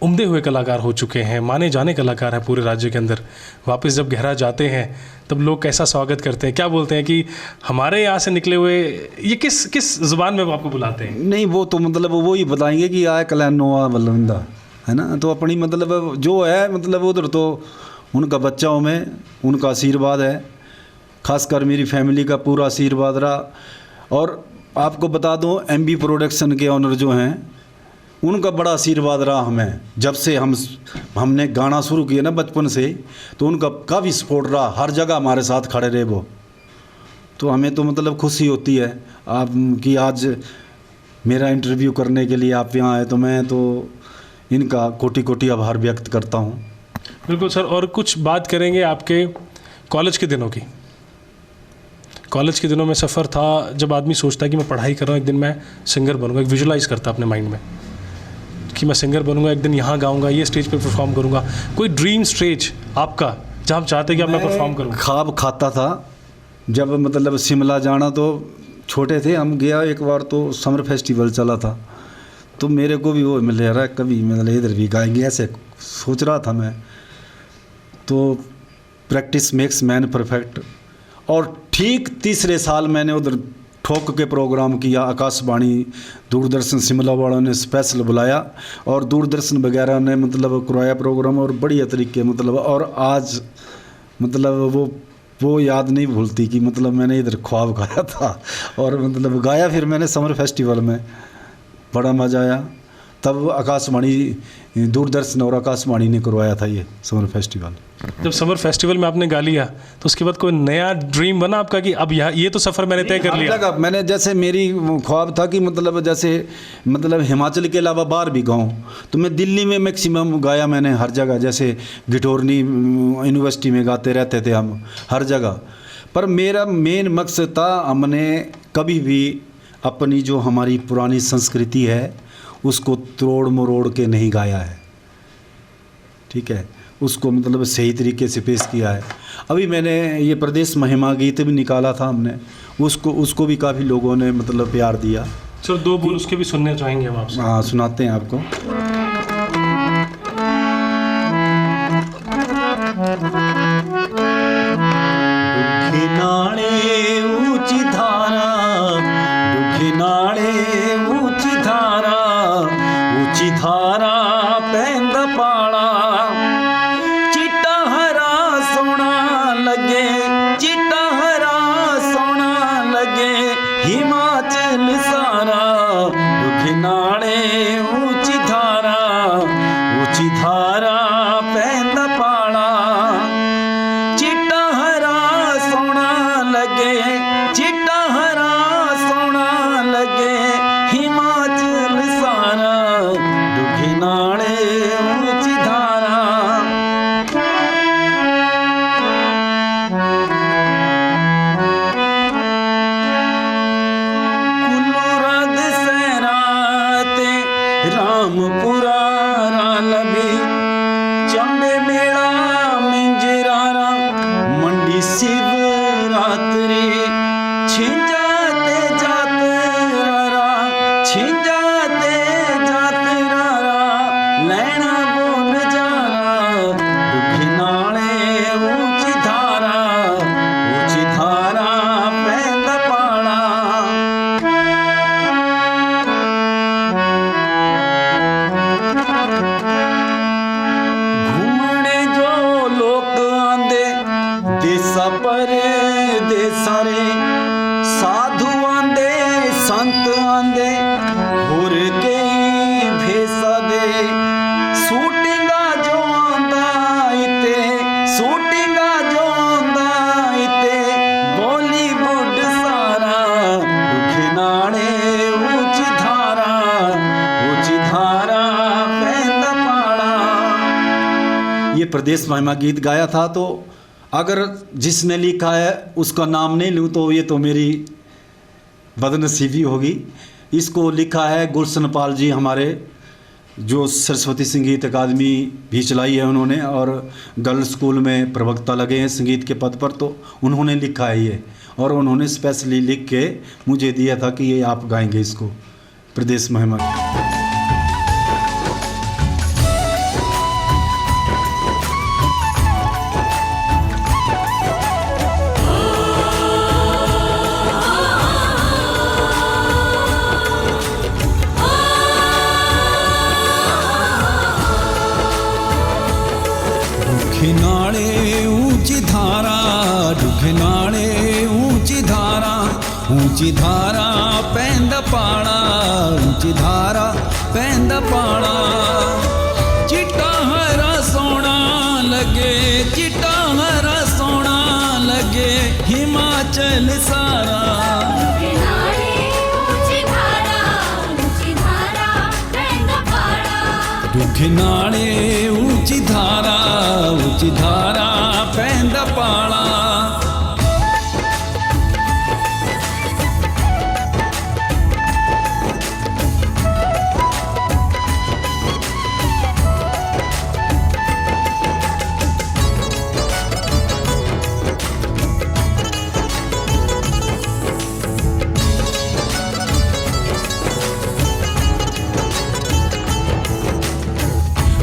Speaker 2: उम्दे हुए कलाकार हो चुके हैं, माने जाने कलाकार हैं पूरे राज्य के अंदर, वापस जब गहरा जाते हैं तब लोग कैसा स्वागत करते हैं, क्या बोलते हैं कि हमारे यहाँ से निकले हुए, ये किस ज़ुबान में वो आपको बुलाते हैं?
Speaker 3: नहीं, वो तो मतलब वो ही बताएंगे कि आए कलैनोआ बलविंदा, है ना। तो अपनी मतलब जो है मतलब उधर तो उनका बच्चाओं में उनका आशीर्वाद है, खासकर मेरी फैमिली का पूरा आशीर्वाद रहा। और आपको बता दूं MB प्रोडक्शन के ऑनर जो हैं उनका बड़ा आशीर्वाद रहा हमें, जब से हमने गाना शुरू किया ना बचपन से, तो उनका काफ़ी सपोर्ट रहा, हर जगह हमारे साथ खड़े रहे वो। तो हमें तो मतलब खुशी होती है आप कि आज मेरा इंटरव्यू करने के लिए आप यहाँ आए, तो मैं तो इनका कोटि कोटि आभार व्यक्त करता हूँ।
Speaker 2: बिल्कुल सर। और कुछ बात करेंगे आपके कॉलेज के दिनों की। कॉलेज के दिनों में सफ़र था जब आदमी सोचता है कि मैं पढ़ाई कर रहा हूँ, एक दिन मैं सिंगर बनूंगा, एक विजुलाइज़ करता अपने माइंड में कि मैं सिंगर बनूंगा, एक दिन यहाँ गाऊंगा, ये स्टेज पे परफॉर्म करूंगा। कोई ड्रीम स्टेज आपका जहाँ आप चाहते कि अब मैं परफॉर्म करूँ?
Speaker 3: ख्वाब खाता था जब मतलब शिमला जाना, तो छोटे थे हम, गया एक बार तो समर फेस्टिवल चला था, तो मेरे को भी वो मिल रहा है कभी मतलब इधर भी गाएंगे ऐसे सोच रहा था मैं। तो प्रैक्टिस मेक्स मैन परफेक्ट, और ठीक तीसरे साल मैंने उधर ठोक के प्रोग्राम किया। आकाशवाणी दूरदर्शन शिमला वालों ने स्पेशल बुलाया और दूरदर्शन वगैरह ने मतलब करवाया प्रोग्राम, और बढ़िया तरीके मतलब, और आज मतलब वो याद नहीं भूलती कि मतलब मैंने इधर ख्वाब गाया था और मतलब गाया फिर मैंने समर फेस्टिवल में, बड़ा मज़ा आया। तब आकाशवाणी दूरदर्शन और आकाशवाणी ने करवाया था ये समर फेस्टिवल।
Speaker 2: जब समर फेस्टिवल में आपने गा लिया तो उसके बाद कोई नया ड्रीम बना आपका कि अब यहाँ ये तो सफ़र मैंने तय कर लिया?
Speaker 3: मैंने जैसे मेरी ख्वाब था कि मतलब जैसे मतलब हिमाचल के अलावा बाहर भी गाऊँ, तो मैं दिल्ली में मैक्सिमम गाया मैंने हर जगह, जैसे गिटोरनी यूनिवर्सिटी में गाते रहते थे हम हर जगह। पर मेरा मेन मकसद था, हमने कभी भी अपनी जो हमारी पुरानी संस्कृति है उसको तोड़ मरोड़ के नहीं गाया है, ठीक है, उसको मतलब सही तरीके से पेश किया है। अभी मैंने ये प्रदेश महिमा गीत भी निकाला था हमने, उसको भी काफ़ी लोगों ने मतलब प्यार दिया।
Speaker 2: चलो दो बोल उसके भी सुनने चाहेंगे हम आपसे।
Speaker 3: हाँ, सुनाते हैं आपको। ऊंची धारा, ऊंची धारा, ऊंची धारा पैंदा पाला, ये प्रदेश महिमा गीत गाया था। तो अगर जिसने लिखा है उसका नाम नहीं लूँ तो ये तो मेरी बदनसीबी होगी। इसको लिखा है गुलशन पाल जी, हमारे जो सरस्वती संगीत अकादमी भी चलाई है उन्होंने, और गर्ल्स स्कूल में प्रवक्ता लगे हैं संगीत के पद पर, तो उन्होंने लिखा है ये, और उन्होंने स्पेशली लिख के मुझे दिया था कि ये आप गाएंगे इसको, प्रदेश महिमा।
Speaker 4: नाले ऊंची धारा, दुखे नाले ऊंची धारा, ऊंची धारा पैंदा पाड़ा, ऊंची धारा पैंदा पाड़ा। चिट्टा हरा सोना लगे, चिट्टा हरा सोना लगे हिमाचल सारा। दुखे नाले ऊंची धारा, ऊंची धारा पैंदा पाड़ा।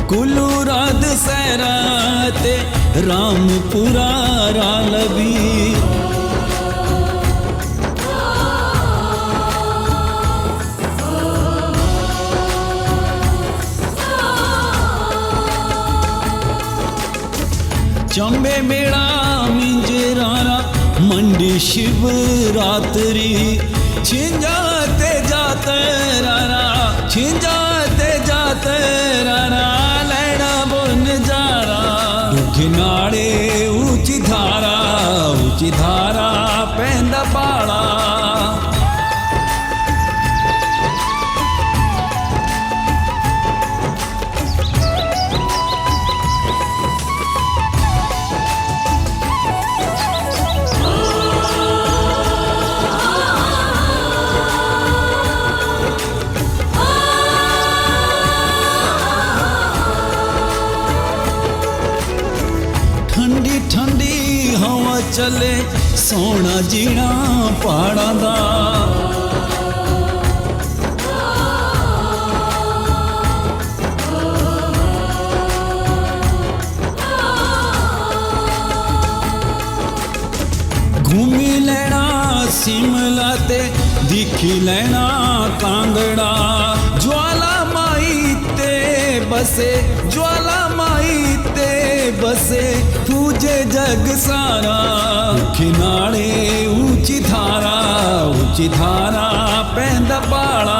Speaker 4: कुल्लू रात सैराते रामपुरा रालवी, चंबे मेड़ा मिंजरारा मंडी शिवरात्रि, छिंजाते जाते रारा, छिंजाते जाते रारा, लैड़ा बुन जारा। दुखे नाले ऊंची धारा, ऊंची धारा पैंदा पाड़ा। ठंडी ठंडी हवा चले सोना जीना पहाड़ा दा, घूमी लेना शिमला ते दिखी लेना कांगड़ा। ज्वाला माई ते बसे, ज्वाला माई ते बसे पूजे जग सारा। किनारे ऊंची धारा, ऊंची धारा पैंदा पाड़ा।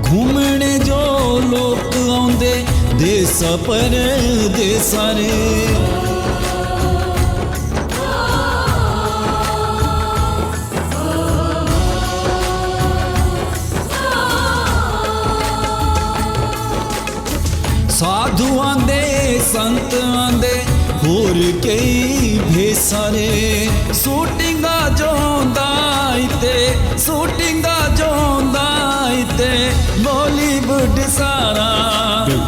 Speaker 4: घूमने जो लोग आंदे देस पर देसारे, साधु आंदे संत आंदे होर कई भेसारे। शूटिंगा जोंदा इते, शूटिंगा जोंदा इते बॉलीवुड सारा।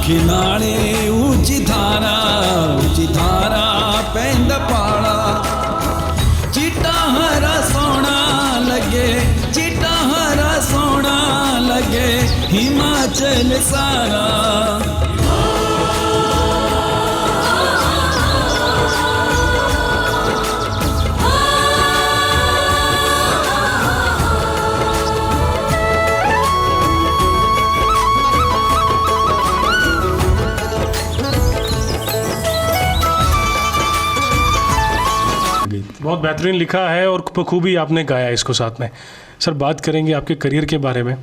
Speaker 4: किनारे ऊंची धारा, ऊंची धारा पैंदा पाड़ा। चिट्टा हरा सोना लगे, चिट्टा हरा सोना लगे हिमाचल सारा।
Speaker 2: बहुत बेहतरीन लिखा है और बखूबी आपने गाया इसको साथ में। सर बात करेंगे आपके करियर के बारे में।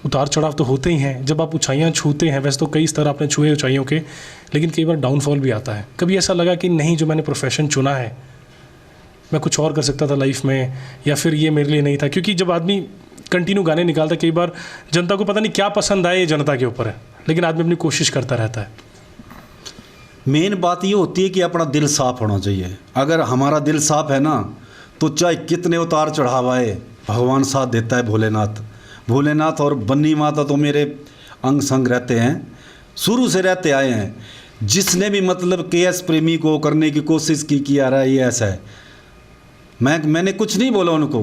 Speaker 2: उतार चढ़ाव तो होते ही हैं, जब आप ऊंचाइयां छूते हैं, वैसे तो कई स्तर आपने छुए ऊंचाइयों के, लेकिन कई बार डाउनफॉल भी आता है। कभी ऐसा लगा कि नहीं, जो मैंने प्रोफेशन चुना है मैं कुछ और कर सकता था लाइफ में, या फिर ये मेरे लिए नहीं था? क्योंकि जब आदमी कंटिन्यू गाने निकालता है, कई बार जनता को पता नहीं क्या पसंद आए, ये जनता के ऊपर है, लेकिन आदमी अपनी कोशिश करता रहता है।
Speaker 3: मेन बात ये होती है कि अपना दिल साफ होना चाहिए। अगर हमारा दिल साफ है ना, तो चाहे कितने उतार चढ़ाव आए, भगवान साथ देता है। भोलेनाथ और बन्नी माता तो मेरे अंग संग रहते हैं, शुरू से रहते आए हैं। जिसने भी मतलब केएस प्रेमी को करने की कोशिश की कि यार ये ऐसा है, मैंने कुछ नहीं बोला उनको,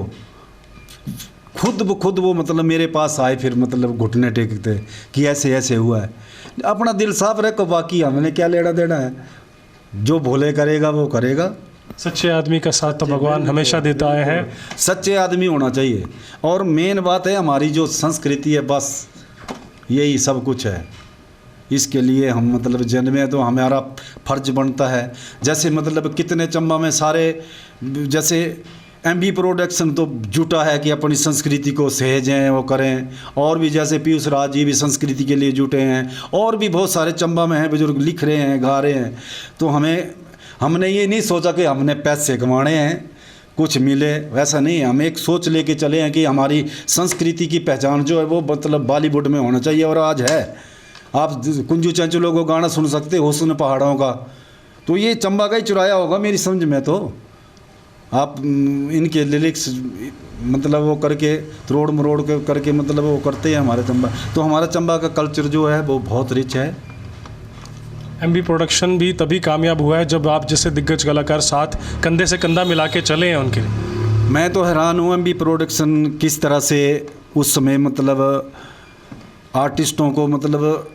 Speaker 3: खुद वो मतलब मेरे पास आए, फिर मतलब घुटने टेकते कि ऐसे ऐसे हुआ है। अपना दिल साफ रखो, बाकी हमने क्या लेना देना है, जो भोले करेगा वो करेगा।
Speaker 2: सच्चे आदमी का साथ तो भगवान हमेशा देता आया है।
Speaker 3: सच्चे आदमी होना चाहिए। और मेन बात है हमारी जो संस्कृति है, बस यही सब कुछ है। इसके लिए हम मतलब जन्मे तो हमारा फर्ज बनता है। जैसे मतलब कितने चंबा में सारे, जैसे एमबी प्रोडक्शन तो जुटा है कि अपनी संस्कृति को सहेजें, वो करें। और भी जैसे पीयूष राज जी भी संस्कृति के लिए जुटे हैं, और भी बहुत सारे चंबा में हैं बुजुर्ग, लिख रहे हैं, गा रहे हैं। तो हमने ये नहीं सोचा कि हमने पैसे कमाने हैं, कुछ मिले, वैसा नहीं। हम एक सोच लेके चले हैं कि हमारी संस्कृति की पहचान जो है वो मतलब बॉलीवुड में होना चाहिए, और आज है। आप कुंजू चंचलों को गाना सुन सकते हो, हुस्न पहाड़ों का, तो ये चंबा का ही चुराया होगा मेरी समझ में। तो आप इनके लिरिक्स मतलब वो करके तोड़ मरोड़ करके मतलब वो करते हैं हमारे चंबा। तो हमारा चंबा का कल्चर जो है वो बहुत रिच है।
Speaker 2: एमबी प्रोडक्शन भी तभी कामयाब हुआ है जब आप जैसे दिग्गज कलाकार साथ कंधे से कंधा मिला के चले हैं उनके।
Speaker 3: मैं तो हैरान हूँ एमबी प्रोडक्शन किस तरह से उस समय मतलब आर्टिस्टों को मतलब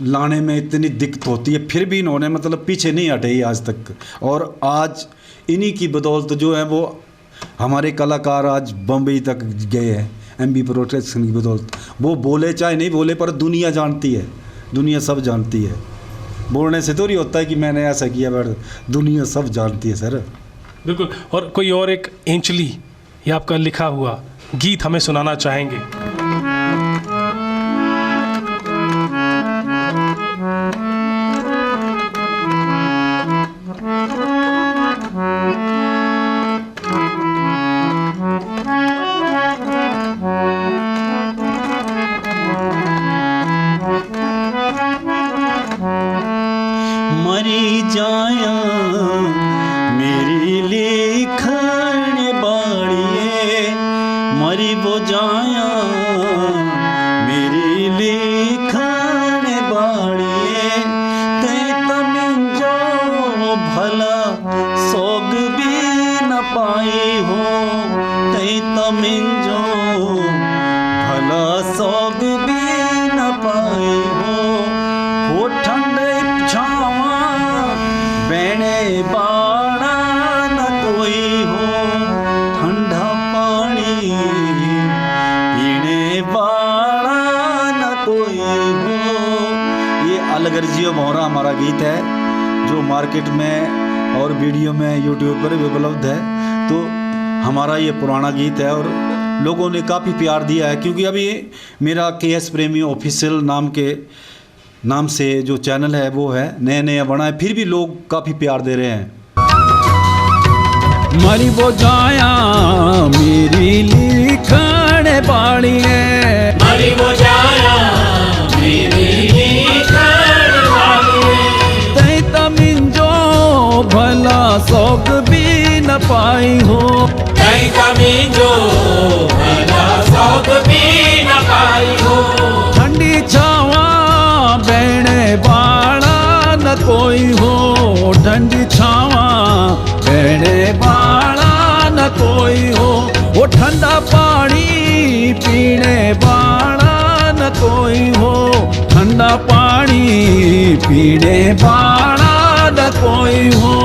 Speaker 3: लाने में इतनी दिक्कत होती है, फिर भी इन्होंने मतलब पीछे नहीं हटे ही आज तक। और आज इन्हीं की बदौलत जो है वो हमारे कलाकार आज बम्बई तक गए हैं, एमबी प्रोडक्शन की बदौलत। वो बोले चाहे नहीं बोले, पर दुनिया जानती है, दुनिया सब जानती है। बोलने से तो नहीं होता है कि मैंने ऐसा किया, पर दुनिया सब जानती है सर।
Speaker 2: बिल्कुल। और कोई और एक एंचली या आपका लिखा हुआ गीत हमें सुनाना चाहेंगे?
Speaker 3: मरी जाया मेरी लिखण बाड़िए, मरी वो जाया मेरी लिखण बाड़िए, ते तमिंजो भला सोग भी न पाई हो, ते तमिंजो भला सोग भी न पाई हो ठंडे छावा बेणे बाड़ा न कोई हो, ठंडा पानी पीने बाड़ा न कोई हो। ये अलगर्जियो मोहरा हमारा गीत है, जो मार्केट में और वीडियो में यूट्यूब पर भी उपलब्ध है। तो हमारा ये पुराना गीत है और लोगों ने काफ़ी प्यार दिया है, क्योंकि अभी मेरा केएस प्रेमी ऑफिशियल नाम से जो चैनल है वो है, नया बना है, फिर भी लोग काफ़ी प्यार दे रहे हैं।
Speaker 4: मरी वो जाया मेरी लिखण बाड़ी है,
Speaker 5: मरी वो जाया मेरी लिखण बाड़ी है,
Speaker 4: तै तमिंजो भला सोग भी न पाई हो,
Speaker 5: तै तमिंजो भला सोग भी न पाई हो,
Speaker 4: ठंडी छावा बेणे बाड़ा न कोई हो, ठंडी छावा बेणे बाड़ा न कोई हो, वो ठंडा पानी पीने बाड़ा न कोई हो, ठंडा पानी पीने बाड़ा न कोई हो।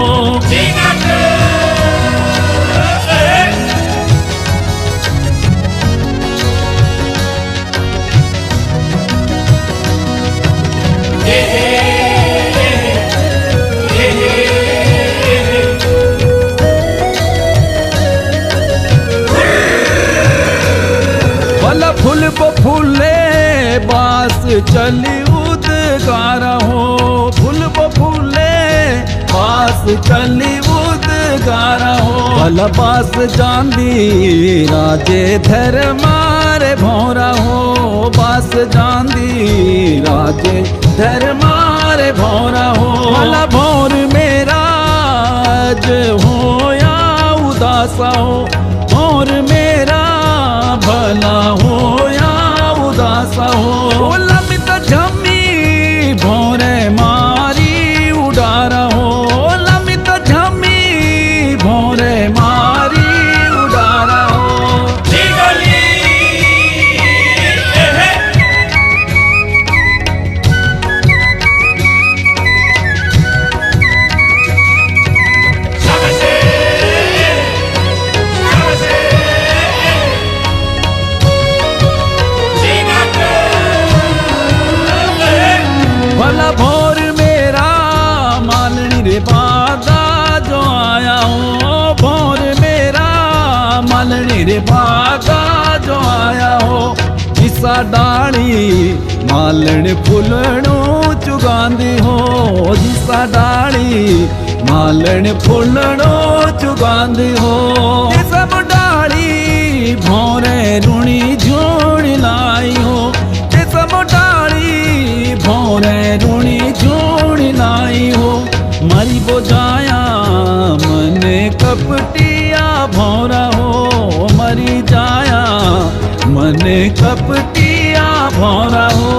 Speaker 4: बास चली उदगारा हो फूल वो फूले बास चली उदगारा हो भला बास जांदी राजे धर मारे भौरा हो बास जांदी राजे धर मारे भौरा हो भला भौर मेरा आज हो या उदासा हो भौर मेरा भला हो या उदासा हो लमित झमी भौरे मारी उडारा हो लमित झमी भौरे मारी उडारा हो
Speaker 5: दिगली एहे शाबाशे शाबाशे दिगली
Speaker 4: भला भोर मेरा मालनी रे बादा जो आया हो भोर मेरा मालनी रे बादा जो आया हो इसा डाली मालण फुलणो चुगांदी हो जिसा डाली मालण फुलणो चुगांदी हो सब डाली भोरे रुणी झोड़ी लाई हो सब डाली भोरे रुणी झोड़ी लाई हो मरी बोझाया मने कपटिया भौरा हो मरी जाया मने कपटिया भौरा हो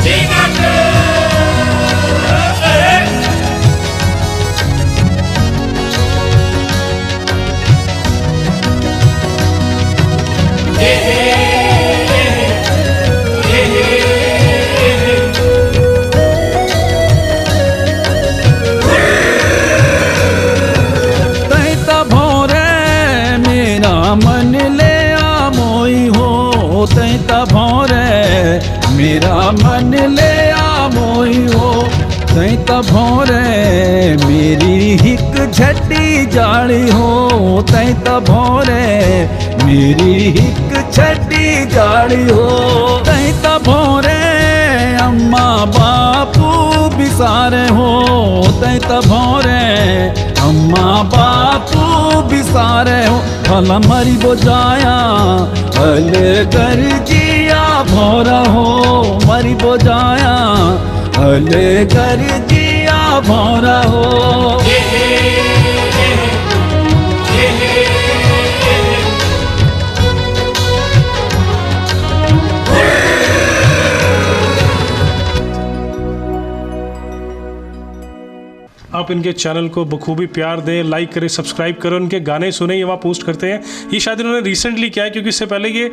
Speaker 5: दिगली एहे
Speaker 4: तैता भौरे मेरा मन ले आ मोई हो तैता भौरे मेरा मन ले आ मोई हो तैता भौरे मेरी हिक छटी जाड़ी हो तैता भौरे मेरी हिक छटी जाड़ी हो तैता भौरे अम्मा बापू बिसारे हो तैता भौरे अम्मा बापू बिसारे हो भला मरी बोझाया भल कर जिया भौरा हो मरी बोझाया भल कर जिया भौरा हो
Speaker 2: आप इनके चैनल को बखूबी प्यार दें, लाइक करें, सब्सक्राइब करें, उनके गाने सुने, ये वहाँ पोस्ट करते हैं। ये शायद इन्होंने रिसेंटली किया है, क्योंकि इससे पहले ये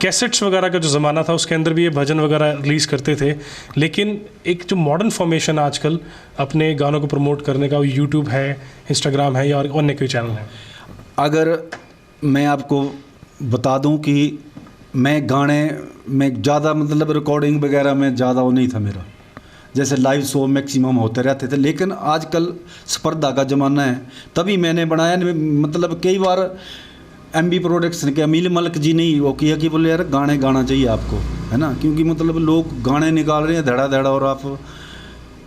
Speaker 2: कैसेट्स वगैरह का जो ज़माना था उसके अंदर भी ये भजन वगैरह रिलीज़ करते थे। लेकिन एक जो मॉडर्न फॉर्मेशन आजकल अपने गानों को प्रमोट करने का, वो यूट्यूब है, इंस्टाग्राम है या और अन्य कोई चैनल है।
Speaker 3: अगर मैं आपको बता दूं कि मैं गाने में ज़्यादा मतलब रिकॉर्डिंग वगैरह में ज़्यादा वो नहीं था मेरा, जैसे लाइव शो मैक्सिमम होते रहते थे। लेकिन आजकल स्पर्धा का ज़माना है, तभी मैंने बनाया। मतलब कई बार MB प्रोडक्शन के अमील मलिक जी ने वो किया कि बोले यार गाने गाना चाहिए आपको, है ना, क्योंकि मतलब लोग गाने निकाल रहे हैं धड़ा धड़ा, और आप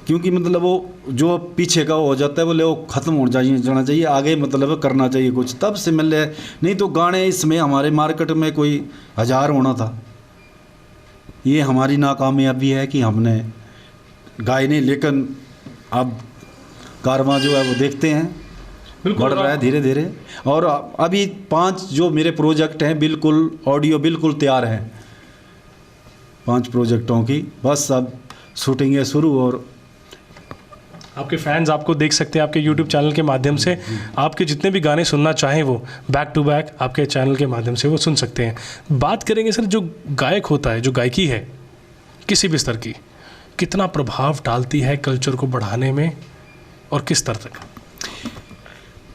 Speaker 3: क्योंकि मतलब वो जो पीछे का हो जाता है बोले वो ख़त्म हो जाना चाहिए, आगे मतलब करना चाहिए कुछ। तब से मिले, नहीं तो गाने इसमें हमारे मार्केट में कोई 1000 होना था। ये हमारी नाकामयाबी है कि हमने गाए नहीं, लेकिन अब कारवां जो है वो देखते हैं बढ़ रहा है धीरे धीरे। और अभी 5 जो मेरे प्रोजेक्ट हैं बिल्कुल ऑडियो बिल्कुल तैयार हैं, 5 प्रोजेक्टों की, बस अब शूटिंग है शुरू। और
Speaker 2: आपके फैंस आपको देख सकते हैं आपके यूट्यूब चैनल के माध्यम से। आपके जितने भी गाने सुनना चाहें वो बैक टू बैक आपके चैनल के माध्यम से वो सुन सकते हैं। बात करेंगे सर, जो गायक होता है, जो गायकी है किसी भी स्तर की, कितना प्रभाव डालती है कल्चर को बढ़ाने में और किस स्तर तक?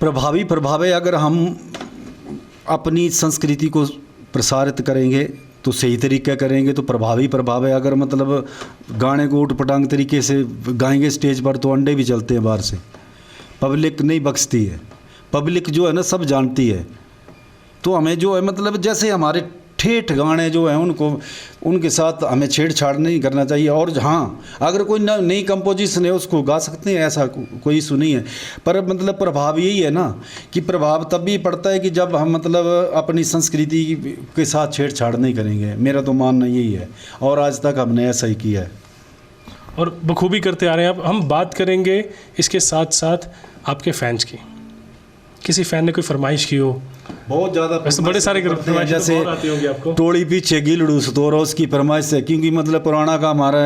Speaker 3: प्रभाव है। अगर हम अपनी संस्कृति को प्रसारित करेंगे तो सही तरीके करेंगे तो प्रभाव है। अगर मतलब गाने को उटपटांग तरीके से गाएंगे स्टेज पर तो अंडे भी चलते हैं बाहर से। पब्लिक नहीं बख्शती है, पब्लिक जो है ना सब जानती है। तो हमें जो है मतलब जैसे हमारे ठेठ गाने जो हैं उनको उनके साथ हमें छेड़छाड़ नहीं करना चाहिए। और हाँ, अगर कोई नई कंपोजिशन है उसको गा सकते हैं, ऐसा कोई इशू नहीं है। पर मतलब प्रभाव यही है ना कि प्रभाव तब भी पड़ता है कि जब हम मतलब अपनी संस्कृति के साथ छेड़छाड़ नहीं करेंगे। मेरा तो मानना यही है और आज तक हमने ऐसा ही किया है
Speaker 2: और बखूबी करते आ रहे हैं। अब हम बात करेंगे इसके साथ साथ आपके फैंस की। किसी फ़ैन ने कोई फरमाइश की हो?
Speaker 3: बहुत ज़्यादा
Speaker 2: वैसे बड़े सारे फरमाइश
Speaker 3: जैसे
Speaker 2: आती होंगी आपको।
Speaker 3: टोली पीछे गिलड़ू सतोरा उसकी फरमाइश है, क्योंकि मतलब पुराना का हमारा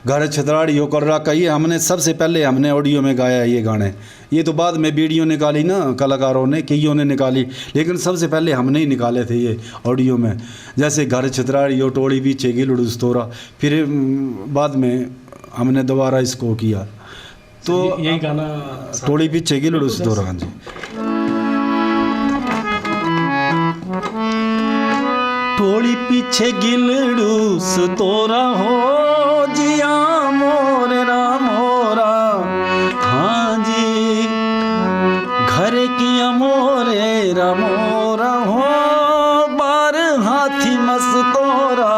Speaker 3: घर छतराड़ी हो कर रहा कही हमने सबसे पहले हमने ऑडियो में गाया है ये गाने। ये तो बाद में वीडियो निकाली ना कलाकारों ने, कईयों ने निकाली, लेकिन सबसे पहले हमने ही निकाले थे ये ऑडियो में। जैसे घर छतराड़ी हो, टोली पीछे गिलड़ू सतोरा, फिर बाद में हमने दोबारा इसको किया। तो
Speaker 2: यही गाना
Speaker 3: टोली पीछे गिलड़ू सतोरा। हाँ जी। टोली पीछे गिलड़ू सतोरा हो जिया मोरे रामोरा, हाँ जी घर की मोरे रामोरा हो बार हाथी मस्तोरा,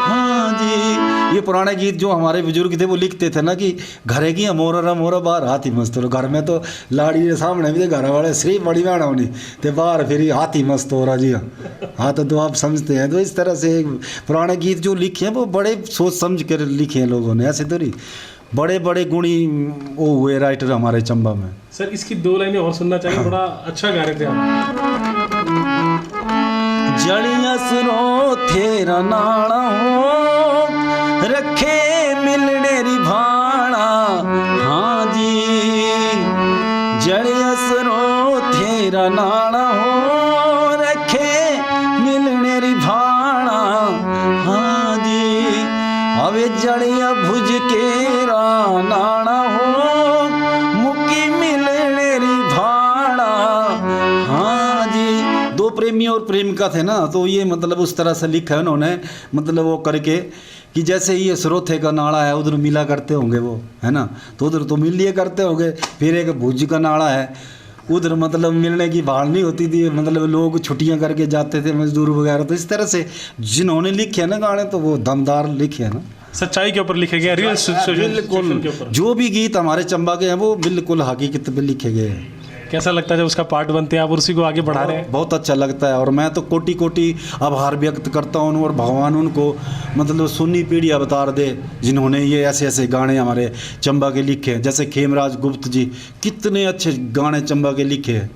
Speaker 3: हाँ जी। ये पुराने गीत जो हमारे बुजुर्ग थे वो लिखते थे ना कि घरे की अमोरा रमोरा बाहर हाथी मस्त हो। घर में तो लाड़ी के सामने भी घर वाले श्री बड़ी बहन होनी तो बाहर फिर हाथी मस्त हो रहा जी। हाँ तो आप समझते हैं। तो इस तरह से पुराने गीत जो लिखे हैं वो बड़े सोच समझ कर लिखे हैं लोगों ने, ऐसे तो नहीं। बड़े बड़े गुणी वो हुए राइटर हमारे चंबा में।
Speaker 2: सर इसकी 2 लाइनें और सुनना चाहिए, बड़ा अच्छा गा रहे थे आप।
Speaker 3: जड़िया सुनो थेरा नाड़ा हो रखे मिलने री भाड़ा, हाँ जी जड़िया सुनो थेरा नाड़ा हो रखे मिलने री भाड़ा, हाँ जी अवे जड़िया भुज के नाड़ा हो मुक्की मिलने री भाड़ा, हाँ जी। 2 प्रेमी और प्रेमिका थे ना, तो ये मतलब उस तरह से लिखा है उन्होंने, मतलब वो करके कि जैसे ये स्रोथे का नाला है उधर मिला करते होंगे वो, है ना, तो उधर तो मिल लिए करते होंगे। फिर एक भुज का नाला है उधर मतलब मिलने की भाड़ नहीं होती थी, मतलब लोग छुट्टियां करके जाते थे मजदूर वगैरह। तो इस तरह से जिन्होंने लिखे हैं ना गाने तो वो दमदार लिखे हैं ना,
Speaker 2: सच्चाई के ऊपर लिखे गए, रियल सिचुएशन के ऊपर।
Speaker 3: जो भी गीत हमारे चंबा के हैं वो बिल्कुल हकीकत पे लिखे गए हैं।
Speaker 2: कैसा लगता है जब उसका पार्ट बनते हैं आप उसी को आगे बढ़ा रहे हैं?
Speaker 3: बहुत अच्छा लगता है और मैं तो कोटि कोटि आभार व्यक्त करता हूँ और भगवान उनको मतलब सुन्नी पीढ़ी अवतार दे जिन्होंने ये ऐसे ऐसे गाने हमारे चंबा के लिखे हैं। जैसे खेमराज गुप्त जी कितने अच्छे गाने चंबा के लिखे हैं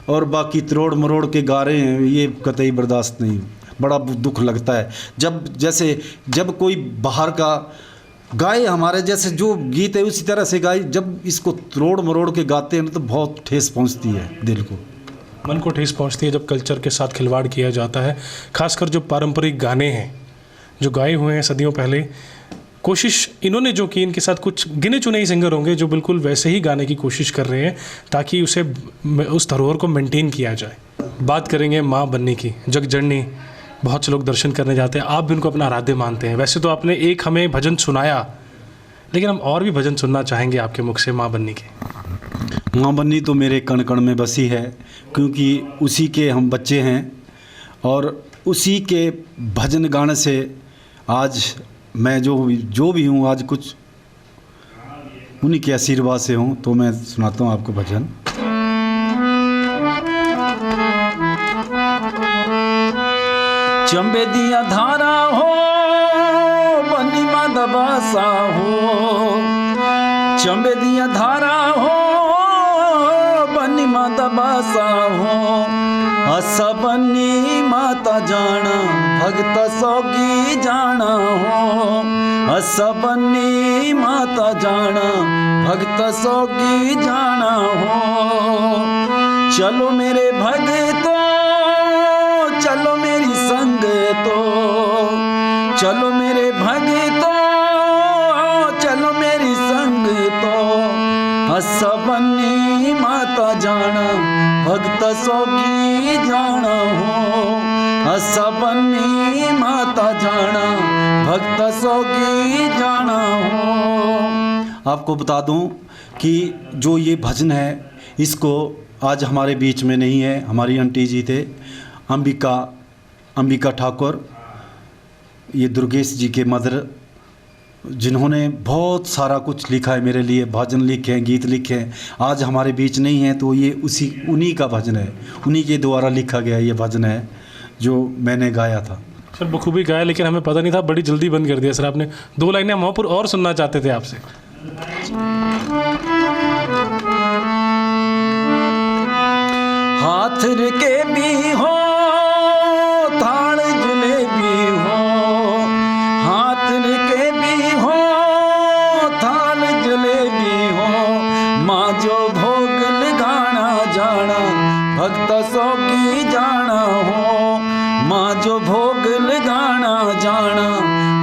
Speaker 3: और बाकी त्रोड़ मरोड़ के गा रहे हैं, ये कतई बर्दाश्त नहीं। बड़ा दुख लगता है जब कोई बाहर का गाए हमारे जैसे जो गीत है उसी तरह से गाए, जब इसको तोड़ मरोड़ के गाते हैं ना तो बहुत ठेस पहुंचती है दिल को,
Speaker 2: मन को ठेस पहुंचती है जब कल्चर के साथ खिलवाड़ किया जाता है। खासकर जो पारंपरिक गाने हैं जो गाए हुए हैं सदियों पहले, कोशिश इन्होंने जो की, इनके साथ कुछ गिने चुने ही सिंगर होंगे जो बिल्कुल वैसे ही गाने की कोशिश कर रहे हैं ताकि उसे उस धरोहर को मेंटेन किया जाए। बात करेंगे माँ बनने की, जगजननी। बहुत से लोग दर्शन करने जाते हैं, आप भी उनको अपना आराध्य मानते हैं। वैसे तो आपने एक हमें भजन सुनाया, लेकिन हम और भी भजन सुनना चाहेंगे आपके मुख से माँ बननी के।
Speaker 3: माँ बननी तो मेरे कण कण में बसी है, क्योंकि उसी के हम बच्चे हैं और उसी के भजन गाने से आज मैं जो भी हूँ आज कुछ उन्हीं के आशीर्वाद से हूँ। तो मैं सुनाता हूँ आपको भजन। चंबे दिया धारा हो बनी माँ दबासा हो, चंबे दिया धारा हो बनी माँ दबासा हो, असा बनी माता जाना भगत सोगी जाना हो, असा बनी माता जाना भगत सोगी जाना हो। चलो मेरे भगतो चलो मेरी संग तो, चलो मेरे भगतो चलो मेरी संग तो, असा बनी माता जाना भगत सोगी जाना हो, असा बनी माता जाना भगत सोगी जाना हो। आपको बता दूं कि जो ये भजन है इसको आज हमारे बीच में नहीं है, हमारी आंटी जी थे अंबिका ठाकुर, ये दुर्गेश जी के मदर, जिन्होंने बहुत सारा कुछ लिखा है मेरे लिए, भजन लिखे हैं, गीत लिखे हैं। आज हमारे बीच नहीं है तो ये उन्हीं का भजन है, उन्हीं के द्वारा लिखा गया ये भजन है जो मैंने गाया था।
Speaker 2: सर बखूबी गाया, लेकिन हमें पता नहीं था, बड़ी जल्दी बंद कर दिया सर आपने। 2 लाइनें हम वहाँ और सुनना चाहते थे आपसे।
Speaker 3: हाथ के भी हो थाल जलेबी हो, हाथ के भी हो थाल जलेबी हो, माँ जो भोग लगाना जाना भक्त सो की जाना हो, माँ जो भोग लगाना जाना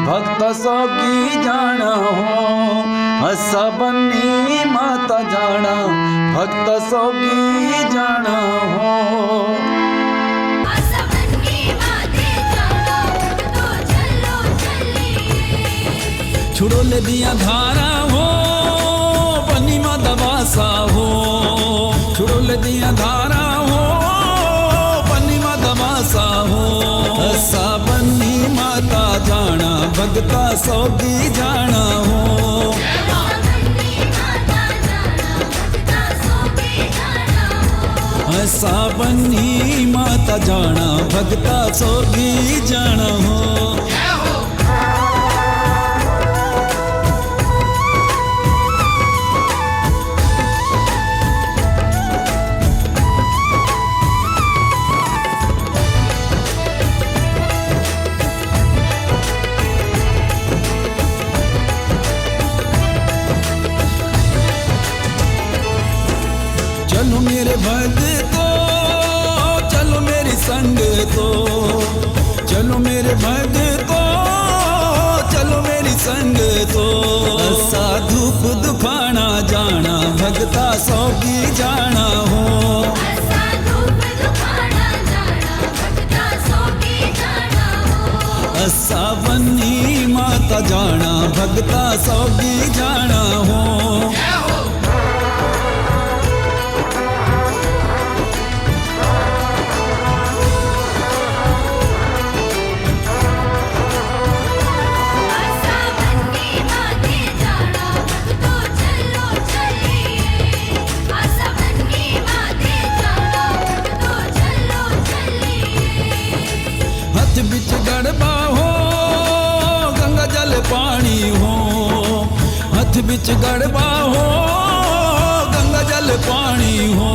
Speaker 3: भक्त सो की जाना हो, हसा बन्नी माता जाना भक्त सो की जाना हो।
Speaker 4: छुड़ो ले दिया धारा हो बनी माँ दबासा हो, छुड़ो ले दिया धारा हो बनी माँ दबासा हो, हसा बन्नी माता जाना भगता सौगी जाना हो। हसा बन्नी माता जाना भगता सौगी जाना हो। चलो मेरे भक्तो चलो मेरी संग तो, चलो मेरे भक्तो चलो मेरी संग तो, ऐसा धूप दुखाना जाना भगता सौगी जाना हो। ऐसा बन्नी माता जाना भगता सौगी जाना हो। बिच गड़बा हो गंगा जल पानी हो, हाथ बिच गड़बा हो गंगा जल पानी हो,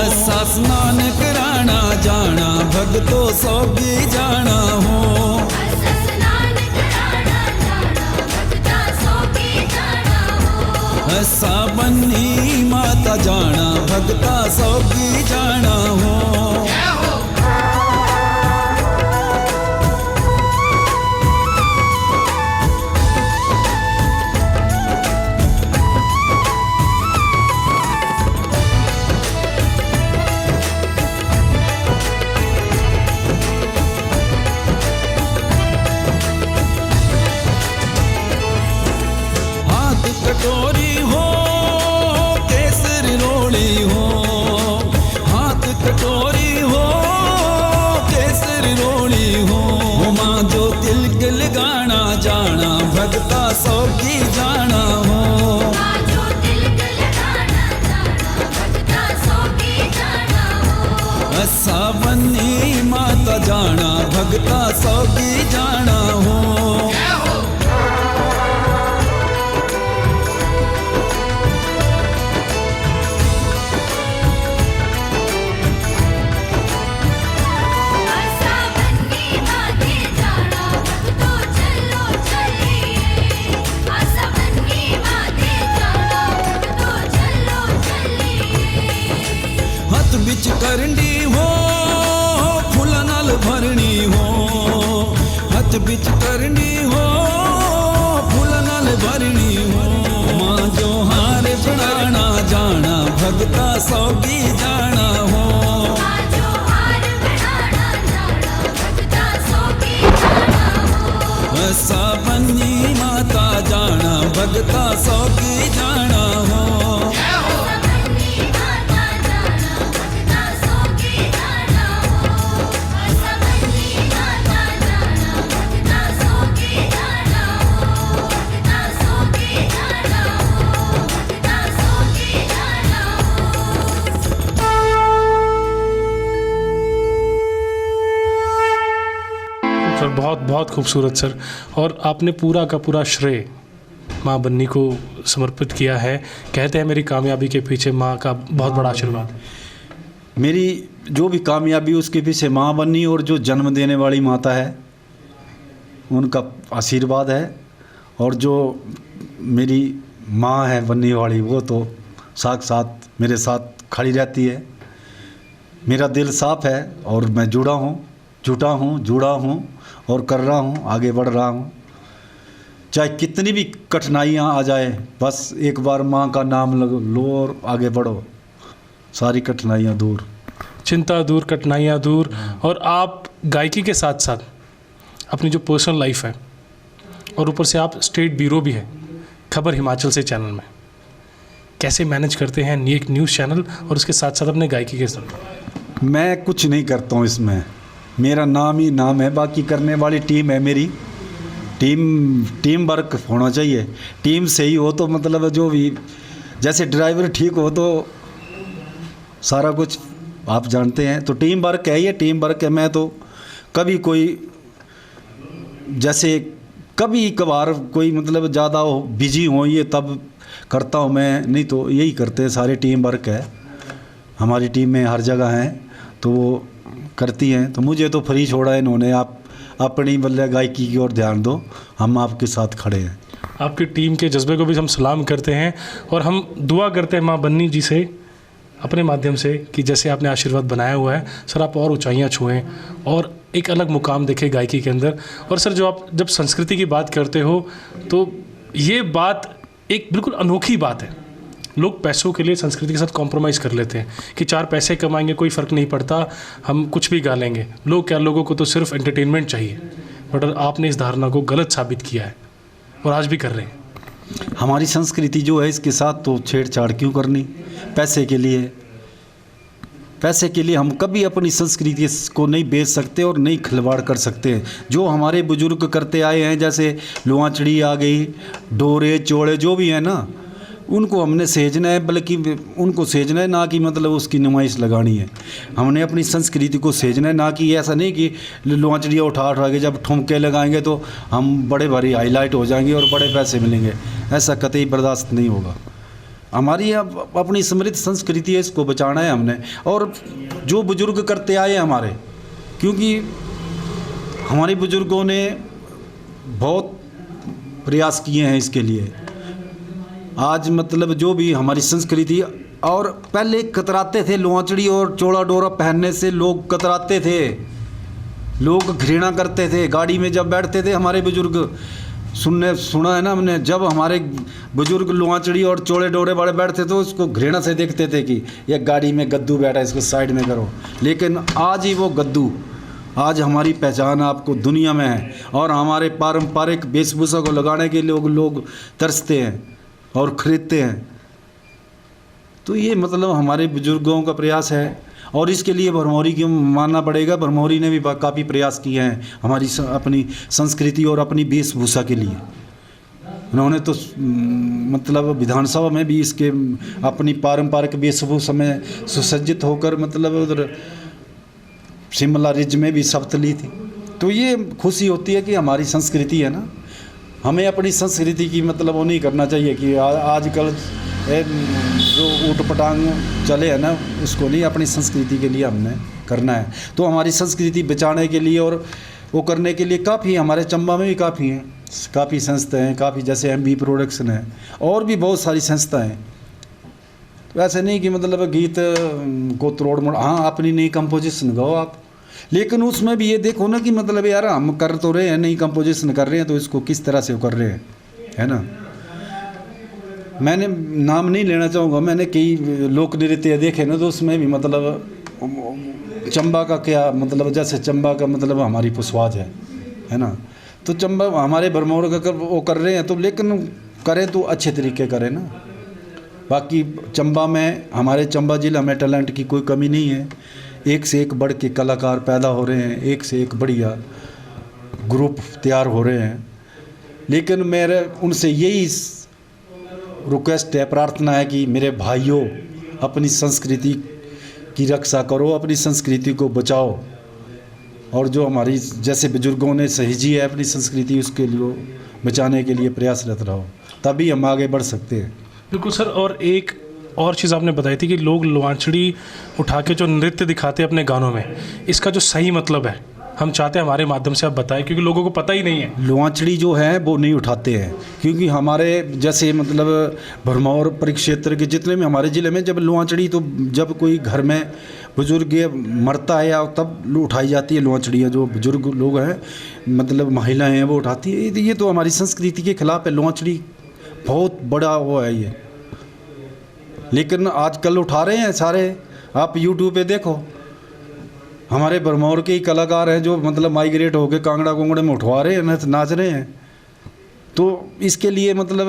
Speaker 4: ऐसा स्नान कराना जाना भगतो सौगी जाना हो। ऐसा बन्नी माता जाना भगता सौगी जाना हो। कटोरी हो केसरी रोली हो, हाथ कटोरी हो केसरी रोली हो, माँ जो तिलक लगाना जाना भगता सौगी जाना हो। ऐसा बन्नी माता जाना भगता सौगी जाना हो। बिच करंडी हो फूल नाल भरनी हो, हाथ बिच करंडी हो फूल नाल भरनी हो, माँ जो हार बनाना जाना भगता सौगी जाना हो। ऐसा बन्नी माता जाना भगता सौगी जाना हो।
Speaker 2: सर बहुत बहुत खूबसूरत सर। और आपने पूरा का पूरा श्रेय माँ बन्नी को समर्पित किया है। कहते हैं मेरी कामयाबी के पीछे माँ का बहुत बड़ा आशीर्वाद है।
Speaker 3: मेरी जो भी कामयाबी उसके पीछे माँ बन्नी और जो जन्म देने वाली माता है उनका आशीर्वाद है। और जो मेरी माँ है बन्नी वाली वो तो साथ मेरे साथ खड़ी रहती है। मेरा दिल साफ है और मैं जुड़ा हूँ और कर रहा हूँ, आगे बढ़ रहा हूँ। चाहे कितनी भी कठिनाइयाँ आ जाए, बस एक बार माँ का नाम लो और आगे बढ़ो, सारी कठिनाइयाँ दूर।
Speaker 2: चिंता दूर, कठिनाइयाँ दूर। और आप गायकी के साथ साथ अपनी जो पर्सनल लाइफ है और ऊपर से आप स्टेट ब्यूरो भी है खबर हिमाचल से चैनल में, कैसे मैनेज करते हैं एक न्यूज़ चैनल और उसके साथ साथ अपने गायकी के साथ?
Speaker 3: मैं कुछ नहीं करता हूँ इसमें, मेरा नाम ही नाम है। बाकी करने वाली टीम है मेरी। टीम वर्क होना चाहिए। टीम सही हो तो मतलब जो भी, जैसे ड्राइवर ठीक हो तो सारा कुछ आप जानते हैं। तो टीम वर्क है, ये टीम वर्क है। मैं तो कभी कोई जैसे कभी कभार कोई मतलब ज़्यादा बिजी हो ये तब करता हूँ मैं, नहीं तो यही करते हैं सारे। टीम वर्क है हमारी टीम में, हर जगह हैं तो वो करती हैं। तो मुझे तो फ्री छोड़ा है इन्होंने, आप अपनी बल्ले गायकी की ओर ध्यान दो, हम आपके साथ खड़े हैं।
Speaker 2: आपकी टीम के जज्बे को भी हम सलाम करते हैं और हम दुआ करते हैं माँ बन्नी जी से अपने माध्यम से कि जैसे आपने आशीर्वाद बनाया हुआ है सर, आप और ऊंचाइयां छुएं और एक अलग मुकाम देखें गायकी के अंदर। और सर जो आप जब संस्कृति की बात करते हो तो ये बात एक बिल्कुल अनोखी बात है। लोग पैसों के लिए संस्कृति के साथ कॉम्प्रोमाइज़ कर लेते हैं कि 4 पैसे कमाएंगे कोई फ़र्क नहीं पड़ता, हम कुछ भी गा लेंगे। लोगों को तो सिर्फ एंटरटेनमेंट चाहिए। बट आपने इस धारणा को गलत साबित किया है और आज भी कर रहे हैं।
Speaker 3: हमारी संस्कृति जो है इसके साथ तो छेड़छाड़ क्यों करनी पैसे के लिए? पैसे के लिए हम कभी अपनी संस्कृति को नहीं बेच सकते और नहीं खिलवाड़ कर सकते। जो हमारे बुजुर्ग करते आए हैं, जैसे लुआंचड़ी आ गई, डोरे चोड़े जो भी है ना, उनको हमने सहेजना है, बल्कि उनको सहेजना है, ना कि मतलब उसकी नुमाइश लगानी है। हमने अपनी संस्कृति को सहेजना है, ना कि ऐसा नहीं कि लुआंचड़ियाँ उठा के जब ठुमके लगाएंगे तो हम बड़े भारी हाईलाइट हो जाएंगे और बड़े पैसे मिलेंगे। ऐसा कतई बर्दाश्त नहीं होगा। हमारी अपनी समृद्ध संस्कृति है, इसको बचाना है हमने। और जो बुजुर्ग करते आए हमारे, क्योंकि हमारे बुजुर्गों ने बहुत प्रयास किए हैं इसके लिए। आज मतलब जो भी हमारी संस्कृति, और पहले कतराते थे लुआंचड़ी और चौड़ा डोरा पहनने से, लोग कतराते थे, लोग घृणा करते थे। गाड़ी में जब बैठते थे हमारे बुजुर्ग, सुना है ना हमने, जब हमारे बुजुर्ग लुआंचड़ी और चौड़े डोरे वाले बैठते थे तो उसको घृणा से देखते थे कि ये गाड़ी में गद्दू बैठा है, इसको साइड में करो। लेकिन आज ही वो गद्दू, आज हमारी पहचान आपको दुनिया में है और हमारे पारंपरिक वेशभूषा को लगाने के लिए लोग तरसते हैं और ख़रीदते हैं। तो ये मतलब हमारे बुजुर्गों का प्रयास है और इसके लिए भरमौरी को मानना पड़ेगा। भरमौरी ने भी काफ़ी प्रयास किए हैं हमारी अपनी संस्कृति और अपनी वेशभूषा के लिए। उन्होंने तो मतलब विधानसभा में भी इसके अपनी पारंपरिक वेशभूषा में सुसज्जित होकर मतलब उधर शिमला रिज में भी शपथ ली थी। तो ये खुशी होती है कि हमारी संस्कृति है ना, हमें अपनी संस्कृति की मतलब वो नहीं करना चाहिए कि आजकल जो ऊट पटांग चले हैं ना, उसको नहीं, अपनी संस्कृति के लिए हमने करना है। तो हमारी संस्कृति बचाने के लिए और वो करने के लिए काफ़ी हमारे चंबा में भी काफ़ी हैं, काफ़ी संस्थाएं हैं, काफ़ी जैसे MB प्रोडक्शन है और भी बहुत सारी संस्थाएं हैं। तो ऐसे नहीं कि मतलब गीत को तोड़ मोड़, हाँ अपनी नई कंपोजिशन गाओ आप, लेकिन उसमें भी ये देखो ना कि मतलब यार हम कर तो रहे हैं, नई कंपोजिशन कर रहे हैं, तो इसको किस तरह से कर रहे हैं, है ना। मैंने नाम नहीं लेना चाहूँगा, मैंने कई लोक नृत्य देखे ना, तो उसमें भी मतलब चंबा का क्या मतलब, जैसे चंबा का मतलब हमारी पुष्वाज है ना, तो चंबा हमारे भरमौर का वो कर रहे हैं, तो लेकिन करें तो अच्छे तरीके करें ना। बाकी चंबा में, हमारे चंबा जिला में टैलेंट की कोई कमी नहीं है, एक से एक बढ़ के कलाकार पैदा हो रहे हैं, एक से एक बढ़िया ग्रुप तैयार हो रहे हैं। लेकिन मेरे उनसे यही रिक्वेस्ट है, प्रार्थना है कि मेरे भाइयों अपनी संस्कृति की रक्षा करो, अपनी संस्कृति को बचाओ। और जो हमारी जैसे बुजुर्गों ने सहेजी है अपनी संस्कृति, उसके लिए बचाने के लिए प्रयासरत रहो, तभी हम आगे बढ़ सकते हैं।
Speaker 2: बिल्कुल सर। और एक और चीज़ आपने बताई थी कि लोग लुआंचड़ी उठा के जो नृत्य दिखाते हैं अपने गानों में, इसका जो सही मतलब है हम चाहते हैं हमारे माध्यम से आप बताएं, क्योंकि लोगों को पता ही नहीं है।
Speaker 3: लुआंचड़ी जो है वो नहीं उठाते हैं, क्योंकि हमारे जैसे मतलब भरमौर परिक्षेत्र के जितने भी हमारे ज़िले में जब लुआंचड़ी, तो जब कोई घर में बुजुर्ग मरता है या तब उठाई जाती है लुआंचड़ियाँ। जो बुजुर्ग लोग हैं मतलब महिलाएं हैं वो उठाती है। ये तो हमारी संस्कृति के खिलाफ है। लुआंचड़ी बहुत बड़ा वो है ये, लेकिन आजकल उठा रहे हैं सारे। आप यूट्यूब पे देखो, हमारे भरमौर के ही कलाकार हैं जो मतलब माइग्रेट होकर कांगड़ा कोंगड़े में उठवा रहे हैं, नाच रहे हैं। तो इसके लिए मतलब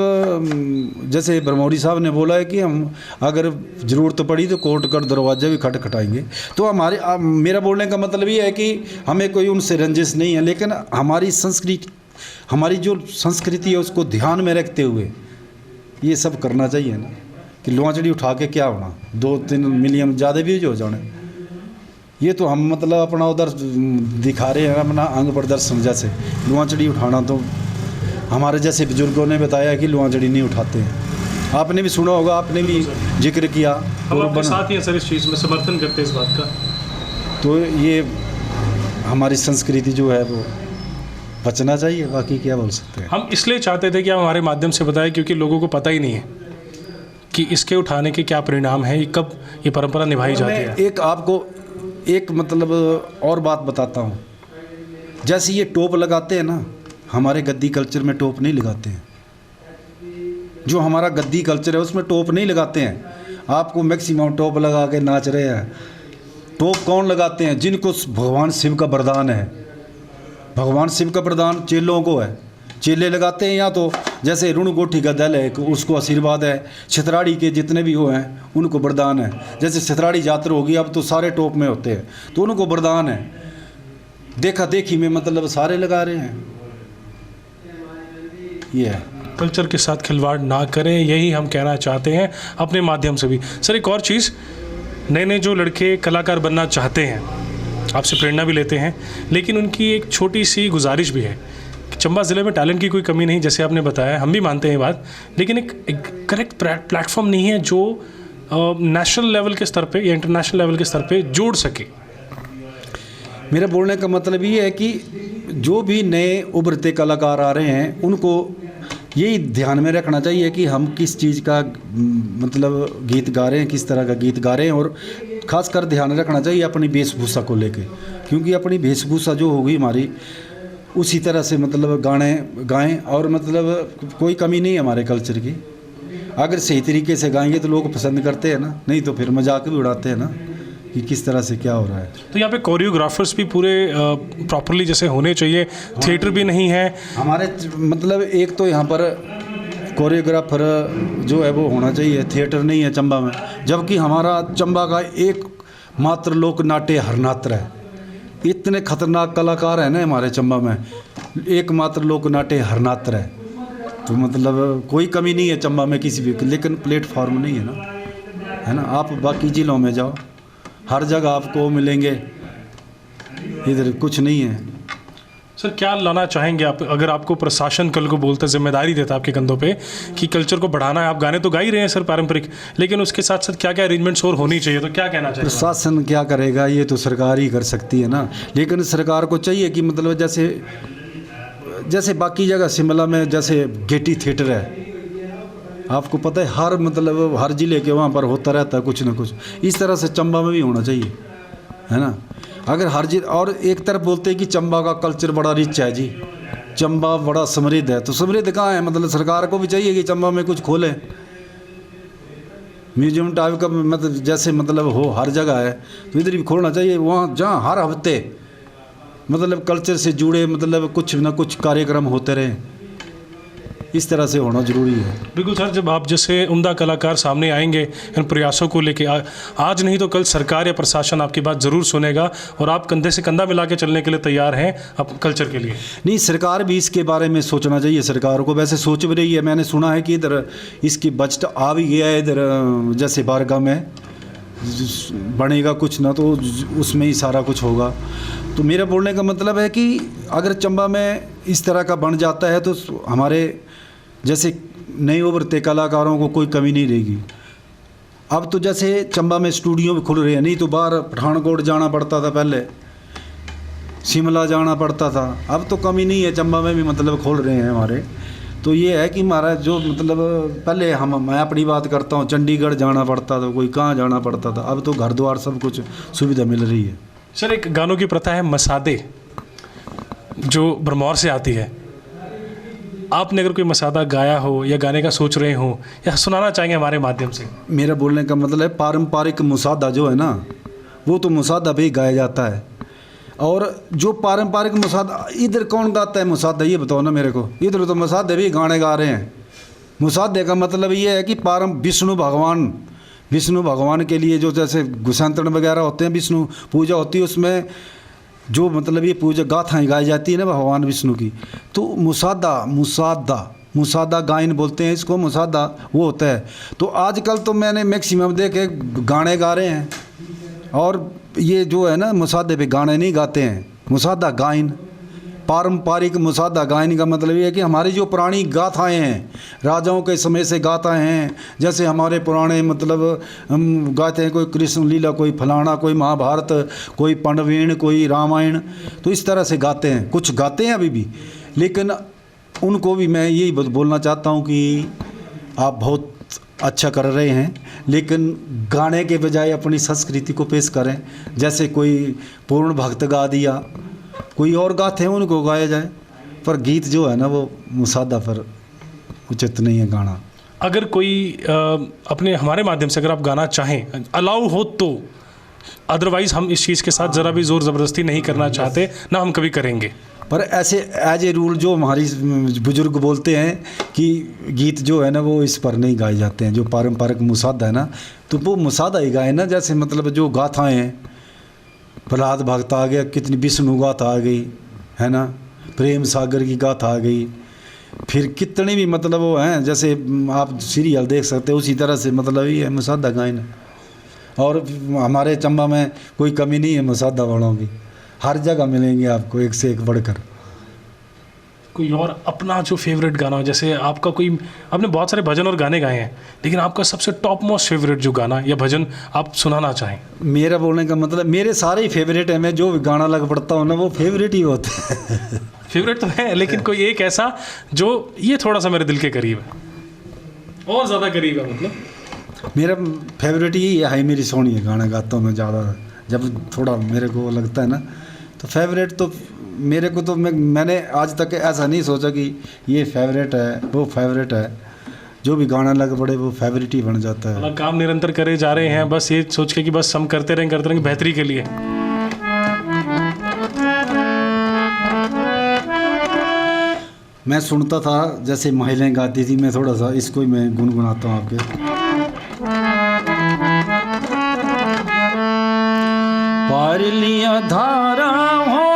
Speaker 3: जैसे भरमौरी साहब ने बोला है कि हम अगर ज़रूरत पड़ी तो कोर्ट का दरवाज़ा भी खटखटाएंगे। तो हमारे मेरा बोलने का मतलब ये है कि हमें कोई उनसे रंजिश नहीं है, लेकिन हमारी संस्कृति, हमारी जो संस्कृति है उसको ध्यान में रखते हुए ये सब करना चाहिए ना, कि लुआंचड़ी उठा के क्या होना, 2-3 मिलियन ज़्यादा व्यूज हो जाने। ये तो हम मतलब अपना उधर दिखा रहे हैं अपना अंग प्रदर्शन। जैसे लुआंचड़ी उठाना तो हमारे जैसे बुजुर्गों ने बताया कि लुआंचड़ी नहीं उठाते हैं। आपने भी सुना होगा, आपने भी जिक्र किया।
Speaker 2: हम आपके साथ ही हैं सर, इस चीज़ में समर्थन करते हैं इस बात का।
Speaker 3: तो ये हमारी संस्कृति जो है वो बचना चाहिए, बाकी क्या बोल सकते हैं।
Speaker 2: हम इसलिए चाहते थे कि आप हमारे माध्यम से बताएं, क्योंकि लोगों को पता ही नहीं है कि इसके उठाने के क्या परिणाम है, कब ये परंपरा निभाई जाती है।
Speaker 3: एक आपको एक मतलब और बात बताता हूँ। जैसे ये टोप लगाते हैं ना, हमारे गद्दी कल्चर में टोप नहीं लगाते हैं। जो हमारा गद्दी कल्चर है उसमें टोप नहीं लगाते हैं। आपको मैक्सिमम टोप लगा के नाच रहे हैं। टोप कौन लगाते हैं? जिनको भगवान शिव का वरदान है। भगवान शिव का वरदान चेलों को है, चेले लगाते हैं। या तो जैसे ऋण गोठी का दल है उसको आशीर्वाद है, छितराड़ी के जितने भी वो हैं उनको वरदान है। जैसे छितराड़ी जात्रा होगी अब तो सारे टोप में होते हैं, तो उनको वरदान है। देखा देखी में मतलब सारे लगा रहे हैं। ये है,
Speaker 2: कल्चर के साथ खिलवाड़ ना करें, यही हम कहना चाहते हैं अपने माध्यम से भी। सर एक और चीज़, नए नए जो लड़के कलाकार बनना चाहते हैं, आपसे प्रेरणा भी लेते हैं, लेकिन उनकी एक छोटी सी गुजारिश भी है। चंबा ज़िले में टैलेंट की कोई कमी नहीं, जैसे आपने बताया, हम भी मानते हैं ये बात, लेकिन एक करेक्ट प्लेटफॉर्म नहीं है जो नेशनल लेवल के स्तर पे या इंटरनेशनल लेवल के स्तर पे जोड़ सके।
Speaker 3: मेरा बोलने का मतलब ये है कि जो भी नए उभरते कलाकार आ रहे हैं उनको यही ध्यान में रखना चाहिए कि हम किस चीज़ का मतलब गीत गा रहे हैं, किस तरह का गीत गा रहे हैं। और ख़ासकर ध्यान रखना चाहिए अपनी वेशभूषा को लेके, क्योंकि अपनी वेशभूषा जो होगी हमारी उसी तरह से मतलब गाने गाएं। और मतलब कोई कमी नहीं है हमारे कल्चर की। अगर सही तरीके से गाएंगे तो लोग पसंद करते हैं ना, नहीं तो फिर मजाक भी उड़ाते हैं ना कि किस तरह से क्या हो रहा है।
Speaker 2: तो यहाँ पे कोरियोग्राफर्स भी पूरे प्रॉपरली जैसे होने चाहिए, थिएटर भी नहीं है
Speaker 3: हमारे मतलब। एक तो यहाँ पर कोरियोग्राफर जो है वो होना चाहिए, थिएटर नहीं है चंबा में। जबकि हमारा चंबा का एक मात्र लोक नाट्य हरनात्र है। इतने खतरनाक कलाकार हैं ना हमारे चंबा में, एकमात्र लोक नाट्य हरनात्र है। तो मतलब कोई कमी नहीं है चंबा में किसी भी, लेकिन प्लेटफॉर्म नहीं है ना, है ना। आप बाकी ज़िलों में जाओ, हर जगह आपको मिलेंगे, इधर कुछ नहीं है।
Speaker 2: सर क्या लाना चाहेंगे आप, अगर आपको प्रशासन कल को बोलता, जिम्मेदारी देता आपके कंधों पे कि कल्चर को बढ़ाना है, आप गाने तो गा ही रहे हैं सर पारंपरिक, लेकिन उसके साथ साथ क्या क्या अरेंजमेंट्स और होनी चाहिए, तो क्या कहना चाहिए?
Speaker 3: प्रशासन क्या करेगा, ये तो सरकार ही कर सकती है ना। लेकिन सरकार को चाहिए कि मतलब जैसे बाकी जगह शिमला में जैसे गेटी थिएटर है, आपको पता है हर मतलब हर ज़िले के वहाँ पर होता रहता है कुछ ना कुछ। इस तरह से चंबा में भी होना चाहिए, है ना। अगर हर जिले, और एक तरफ बोलते हैं कि चंबा का कल्चर बड़ा रिच है जी, चंबा बड़ा समृद्ध है, तो समृद्ध कहाँ है? मतलब सरकार को भी चाहिए कि चंबा में कुछ खोले, म्यूजियम टाइप का मतलब जैसे मतलब हो हर जगह है, तो इधर भी खोलना चाहिए। वहाँ जहाँ हर हफ्ते मतलब कल्चर से जुड़े मतलब कुछ ना कुछ कार्यक्रम होते रहे, इस तरह से होना ज़रूरी है।
Speaker 2: बिल्कुल सर, जब आप जैसे उम्दा कलाकार सामने आएंगे इन प्रयासों को लेके, आज नहीं तो कल सरकार या प्रशासन आपकी बात ज़रूर सुनेगा और आप कंधे से कंधा मिला के चलने के लिए तैयार हैं अब कल्चर के लिए।
Speaker 3: नहीं, सरकार भी इसके बारे में सोचना चाहिए। सरकार को वैसे सोच भी रही है। मैंने सुना है कि इधर इसकी बजट आ भी गया है, इधर जैसे बारगाह में बनेगा कुछ ना तो उसमें ही सारा कुछ होगा। तो मेरा बोलने का मतलब है कि अगर चंबा में इस तरह का बन जाता है तो हमारे जैसे नए उभरते कलाकारों को कोई कमी नहीं रहेगी। अब तो जैसे चंबा में स्टूडियो भी खुल रहे हैं, नहीं तो बाहर पठानकोट जाना पड़ता था, पहले शिमला जाना पड़ता था। अब तो कमी नहीं है, चंबा में भी मतलब खोल रहे हैं हमारे। तो ये है कि हमारा जो मतलब पहले मैं अपनी बात करता हूँ, चंडीगढ़ जाना पड़ता था, कोई कहाँ जाना पड़ता था, अब तो घर द्वार सब कुछ सुविधा मिल रही है।
Speaker 2: सर, एक गानों की प्रथा है मसादे, जो भरमौर से आती है। आपने अगर कोई मसादा गाया हो या गाने का सोच रहे हो या सुनाना चाहेंगे हमारे माध्यम से?
Speaker 3: मेरा बोलने का मतलब है पारंपरिक मुसादा जो है ना, वो तो मुसादा भी गाया जाता है। और जो पारंपरिक मुसादा इधर कौन गाता है मुसादा, ये बताओ ना मेरे को। इधर तो मुसादे भी गाने गा रहे हैं। मुसादे का मतलब ये है कि विष्णु भगवान के लिए जो जैसे गुसांतरण वगैरह होते हैं, विष्णु पूजा होती है, उसमें जो मतलब ये पूजा गाथाएँ गाई जाती है ना भगवान विष्णु की, तो मुसादा गायन बोलते हैं इसको, मुसादा वो होता है। तो आजकल तो मैंने मैक्सिमम देखे गाने गा रहे हैं, और ये जो है ना मुसादे पे गाने नहीं गाते हैं, मुसादा गायन। पारंपरिक मुसादा गायन का मतलब ये है कि हमारी जो पुरानी गाथाएं हैं, राजाओं के समय से गाथाएं हैं, जैसे हमारे पुराने मतलब हम गाते हैं कोई कृष्ण लीला, कोई फलाना, कोई महाभारत, कोई पंडवीण, कोई रामायण, तो इस तरह से गाते हैं। कुछ गाते हैं अभी भी, लेकिन उनको भी मैं यही बोलना चाहता हूँ कि आप बहुत अच्छा कर रहे हैं, लेकिन गाने के बजाय अपनी संस्कृति को पेश करें। जैसे कोई पूर्ण भक्त गा दिया, कोई और गाते हैं उनको गाया जाए, पर गीत जो है ना वो मुसादा पर उचित नहीं है गाना।
Speaker 2: अगर कोई अपने हमारे माध्यम से अगर आप गाना चाहें, अलाउ हो तो, अदरवाइज़ हम इस चीज़ के साथ ज़रा भी ज़ोर ज़बरदस्ती नहीं करना चाहते, ना हम कभी करेंगे।
Speaker 3: पर ऐसे एज ए रूल जो हमारी बुजुर्ग बोलते हैं कि गीत जो है ना वो इस पर नहीं गाए जाते हैं। जो पारंपरिक मुसादा है ना, तो वो मुसादा ही गाए ना। जैसे मतलब जो गाथाएँ हैं, प्रहलाद भक्त आ गया, कितनी विष्णु गाथा आ गई है ना, प्रेम सागर की गाथा आ गई, फिर कितने भी मतलब वो हैं, जैसे आप सीरियल देख सकते हो, उसी तरह से मतलब ये मुसादा गायन। और हमारे चंबा में कोई कमी नहीं है मुसादा वालों की, हर जगह मिलेंगे आपको एक से एक बढ़कर।
Speaker 2: कोई और अपना जो फेवरेट गाना हो, जैसे आपका कोई, आपने बहुत सारे भजन और गाने गाए हैं, लेकिन आपका सबसे टॉप मोस्ट फेवरेट जो गाना या भजन आप सुनाना चाहें?
Speaker 3: मेरा बोलने का मतलब मेरे सारे ही फेवरेट है, मैं जो भी गाना लग पड़ता हूँ ना वो फेवरेट ही होते हैं।
Speaker 2: फेवरेट तो है, लेकिन कोई एक ऐसा जो ये थोड़ा सा मेरे दिल के करीब है, और ज़्यादा करीब है मतलब?
Speaker 3: मेरा फेवरेट ही है हाय मेरी सोहनी गाना गाता हूँ मैं ज़्यादा, जब थोड़ा मेरे को लगता है ना। तो फेवरेट तो मेरे को तो मैंने आज तक ऐसा नहीं सोचा कि ये फेवरेट है वो फेवरेट है, जो भी गाना लग पड़े वो फेवरेट ही बन जाता है।
Speaker 2: काम निरंतर करे जा रहे हैं, बस ये सोच के कि बस हम करते रहेंगे बेहतरी के लिए।
Speaker 3: मैं सुनता था जैसे महिलाएं गाती थी, मैं थोड़ा सा इसको ही मैं गुनगुनाता हूँ आपके। पार लिया धारा हो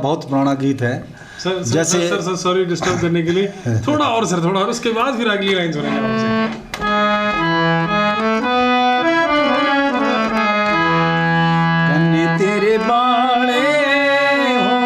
Speaker 3: बहुत पुराना गीत है।
Speaker 2: सर जैसे सर सॉरी डिस्टर्ब करने के लिए, थोड़ा और सर, थोड़ा और, उसके बाद फिर अगली लाइन सुनेंगे आपसे। कन्ने तेरे बाड़े हो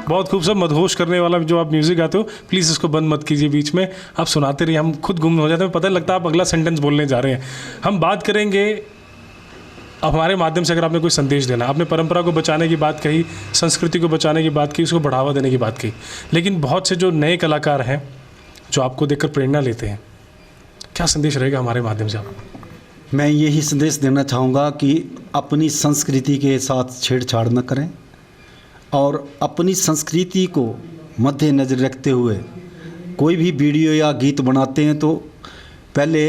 Speaker 2: बहुत खूब सब मदहोश करने वाला जो आप म्यूज़िक गाते हो, प्लीज़ इसको बंद मत कीजिए बीच में, आप सुनाते रहिए, हम खुद गुम हो जाते हैं, पता नहीं लगता आप अगला सेंटेंस बोलने जा रहे हैं। हम बात करेंगे अब हमारे माध्यम से, अगर आपने कोई संदेश देना, आपने परंपरा को बचाने की बात कही, संस्कृति को बचाने की बात की, उसको बढ़ावा देने की बात कही, लेकिन बहुत से जो नए कलाकार हैं जो आपको देखकर प्रेरणा लेते हैं, क्या संदेश रहेगा हमारे माध्यम से आप?
Speaker 3: मैं यही संदेश देना चाहूँगा कि अपनी संस्कृति के साथ छेड़छाड़ न करें और अपनी संस्कृति को मद्देनज़र रखते हुए कोई भी वीडियो या गीत बनाते हैं तो पहले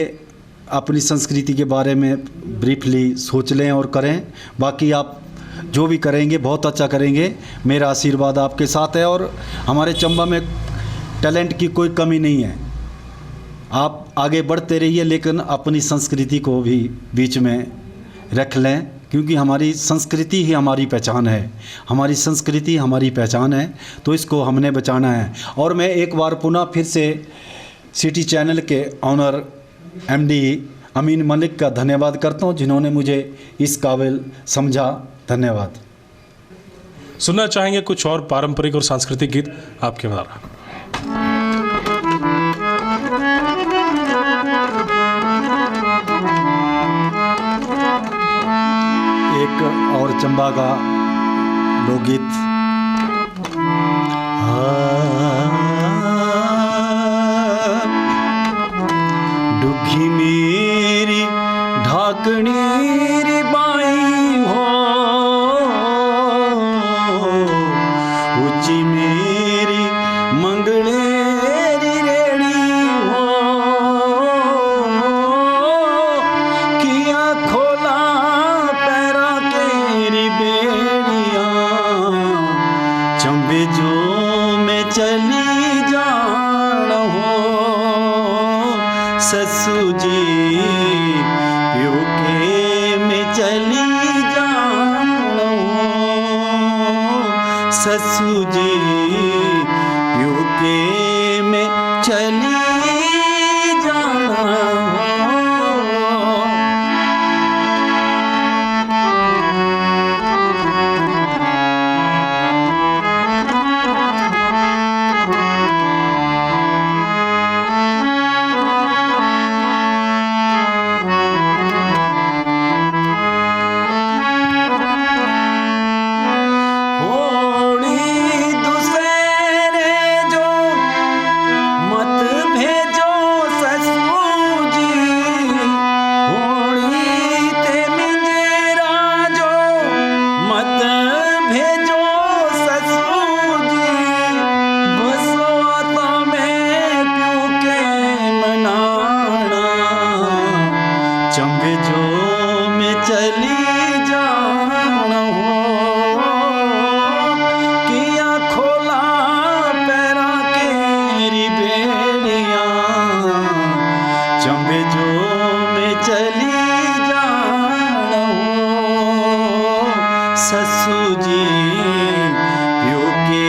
Speaker 3: अपनी संस्कृति के बारे में ब्रीफली सोच लें और करें। बाकी आप जो भी करेंगे बहुत अच्छा करेंगे, मेरा आशीर्वाद आपके साथ है और हमारे चंबा में टैलेंट की कोई कमी नहीं है। आप आगे बढ़ते रहिए लेकिन अपनी संस्कृति को भी बीच में रख लें, क्योंकि हमारी संस्कृति ही हमारी पहचान है, हमारी संस्कृति हमारी पहचान है, तो इसको हमने बचाना है। और मैं एक बार पुनः फिर से सिटी चैनल के ऑनर एमडी अमीन मलिक का धन्यवाद करता हूं, जिन्होंने मुझे इस काबिल समझा। धन्यवाद।
Speaker 2: सुनना चाहेंगे कुछ और पारंपरिक और सांस्कृतिक गीत आपके द्वारा?
Speaker 3: एक और चंबा का लोकगीत। डुगी मेरी ढाकनी री बाई हो, ऊंची मेरी मंगलेरी रेड़ी हो, किया खोला पैरा केरी बेड़िया, चंबे जो में चली जान हो, ससु जी प्यो के में चली जान हो, ससु जी प्यो के में चली जान हो। चंबे जो में चली जान हो, किया खोला पैरा केरी बेड़िया, चंबे जो में चली जान हो, ससु जी प्यो के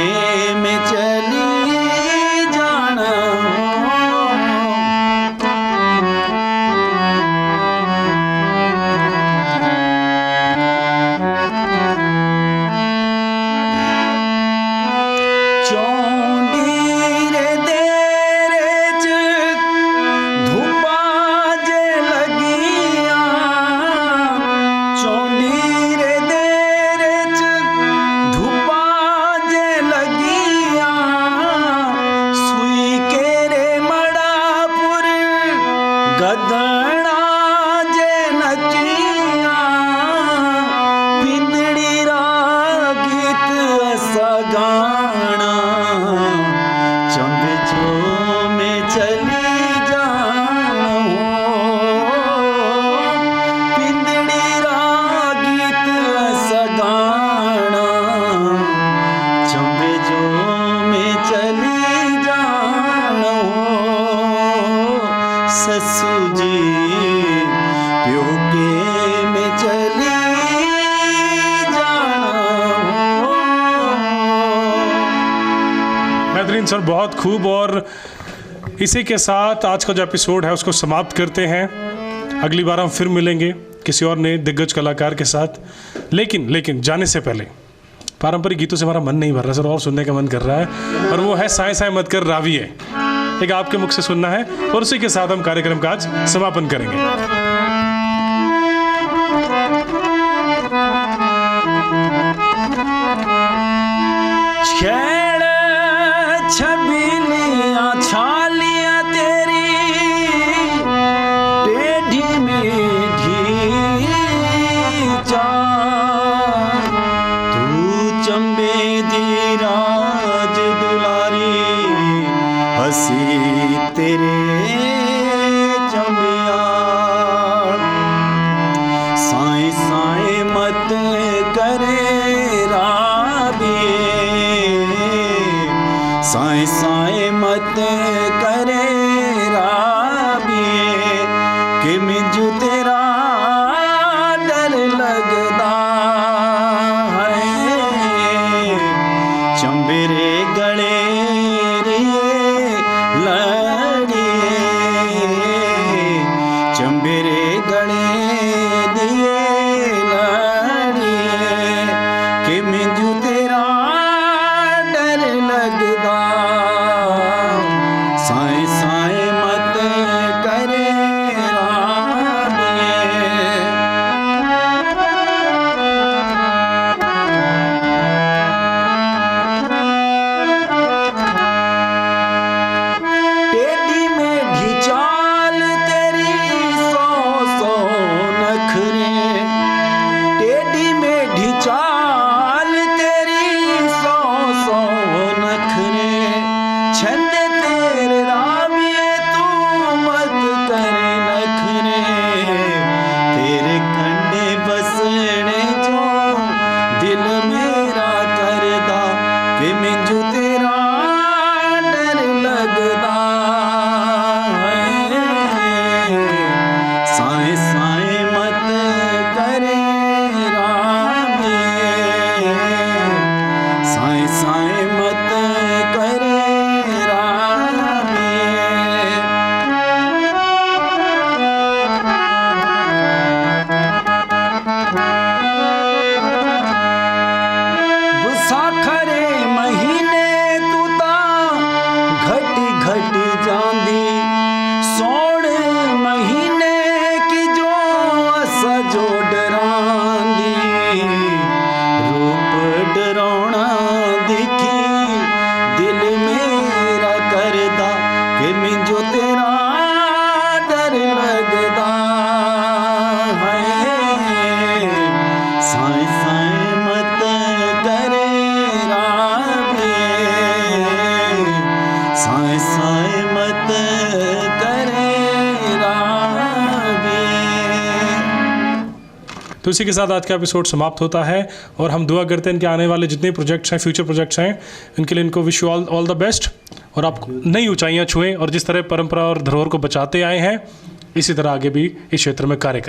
Speaker 3: में चली जान हो। गदड़ा जे नचिया, पिंदड़ी रा गीत असा गाना, चंबे जो में चली जान हो, पिंदड़ी रा गीत असा गाना, चंबे जो में चली जान हो, ससु जी प्यो के में चली जाना हो।
Speaker 2: बेहतरीन सर, बहुत खूब। और इसी के साथ आज का जो एपिसोड है उसको समाप्त करते हैं। अगली बार हम फिर मिलेंगे किसी और नए दिग्गज कलाकार के साथ। लेकिन जाने से पहले पारंपरिक गीतों से हमारा मन नहीं भर रहा सर, और सुनने का मन कर रहा है, और वो है साए साए मत कर रावी है, एक आपके मुख से सुनना है, और उसी के साथ हम कार्यक्रम का आज समापन करेंगे।
Speaker 4: छेड़ छबीलियाँ छालियाँ तेरी टेढ़ी मेढ़ी चाल, तू चंबे दी राज दुलारी हसी तेरे चंबिया, साए साए मत करे साए साए मत करे राबिए, कि मिंजू तेरा डर लगदा है, चंबेरे गले रिए लड़िए, चंबेरे गले दिए लड़िए, कि मिंजू तेरा डर लगदा, साए साए मत करे टेढ़ी मेढ़ी चाल तेरी सौ सौ नखरे, टेढ़ी मेढ़ी चाल तेरी सौ सौ नखरे, छंदे तेरे राविए तू मत करे नखरे, तेरे कंडे बसने जो दिल मेरा करदा, कि मिंजू तेरा डर लगदा है, साए साए मत करे राविए, साए साए मत करे बुसाखरे महीने तू तां घटी घटी जांदी, सोण महीने की जो असा जो डरांदी, रूप डरावना दिखी दिल मेरा करदा, कि मिंजो तेरा डर लगदा है, साए साए मत करे राविए, साए साए मत करे राविए।
Speaker 2: तो इसी के साथ आज का एपिसोड समाप्त होता है, और हम दुआ करते हैं इनके आने वाले जितने प्रोजेक्ट्स हैं, फ्यूचर प्रोजेक्ट्स हैं, इनके लिए इनको wish you all the best, और आप नई ऊंचाइयां छुएं, और जिस तरह परंपरा और धरोहर को बचाते आए हैं, इसी तरह आगे भी इस क्षेत्र में कार्य करें।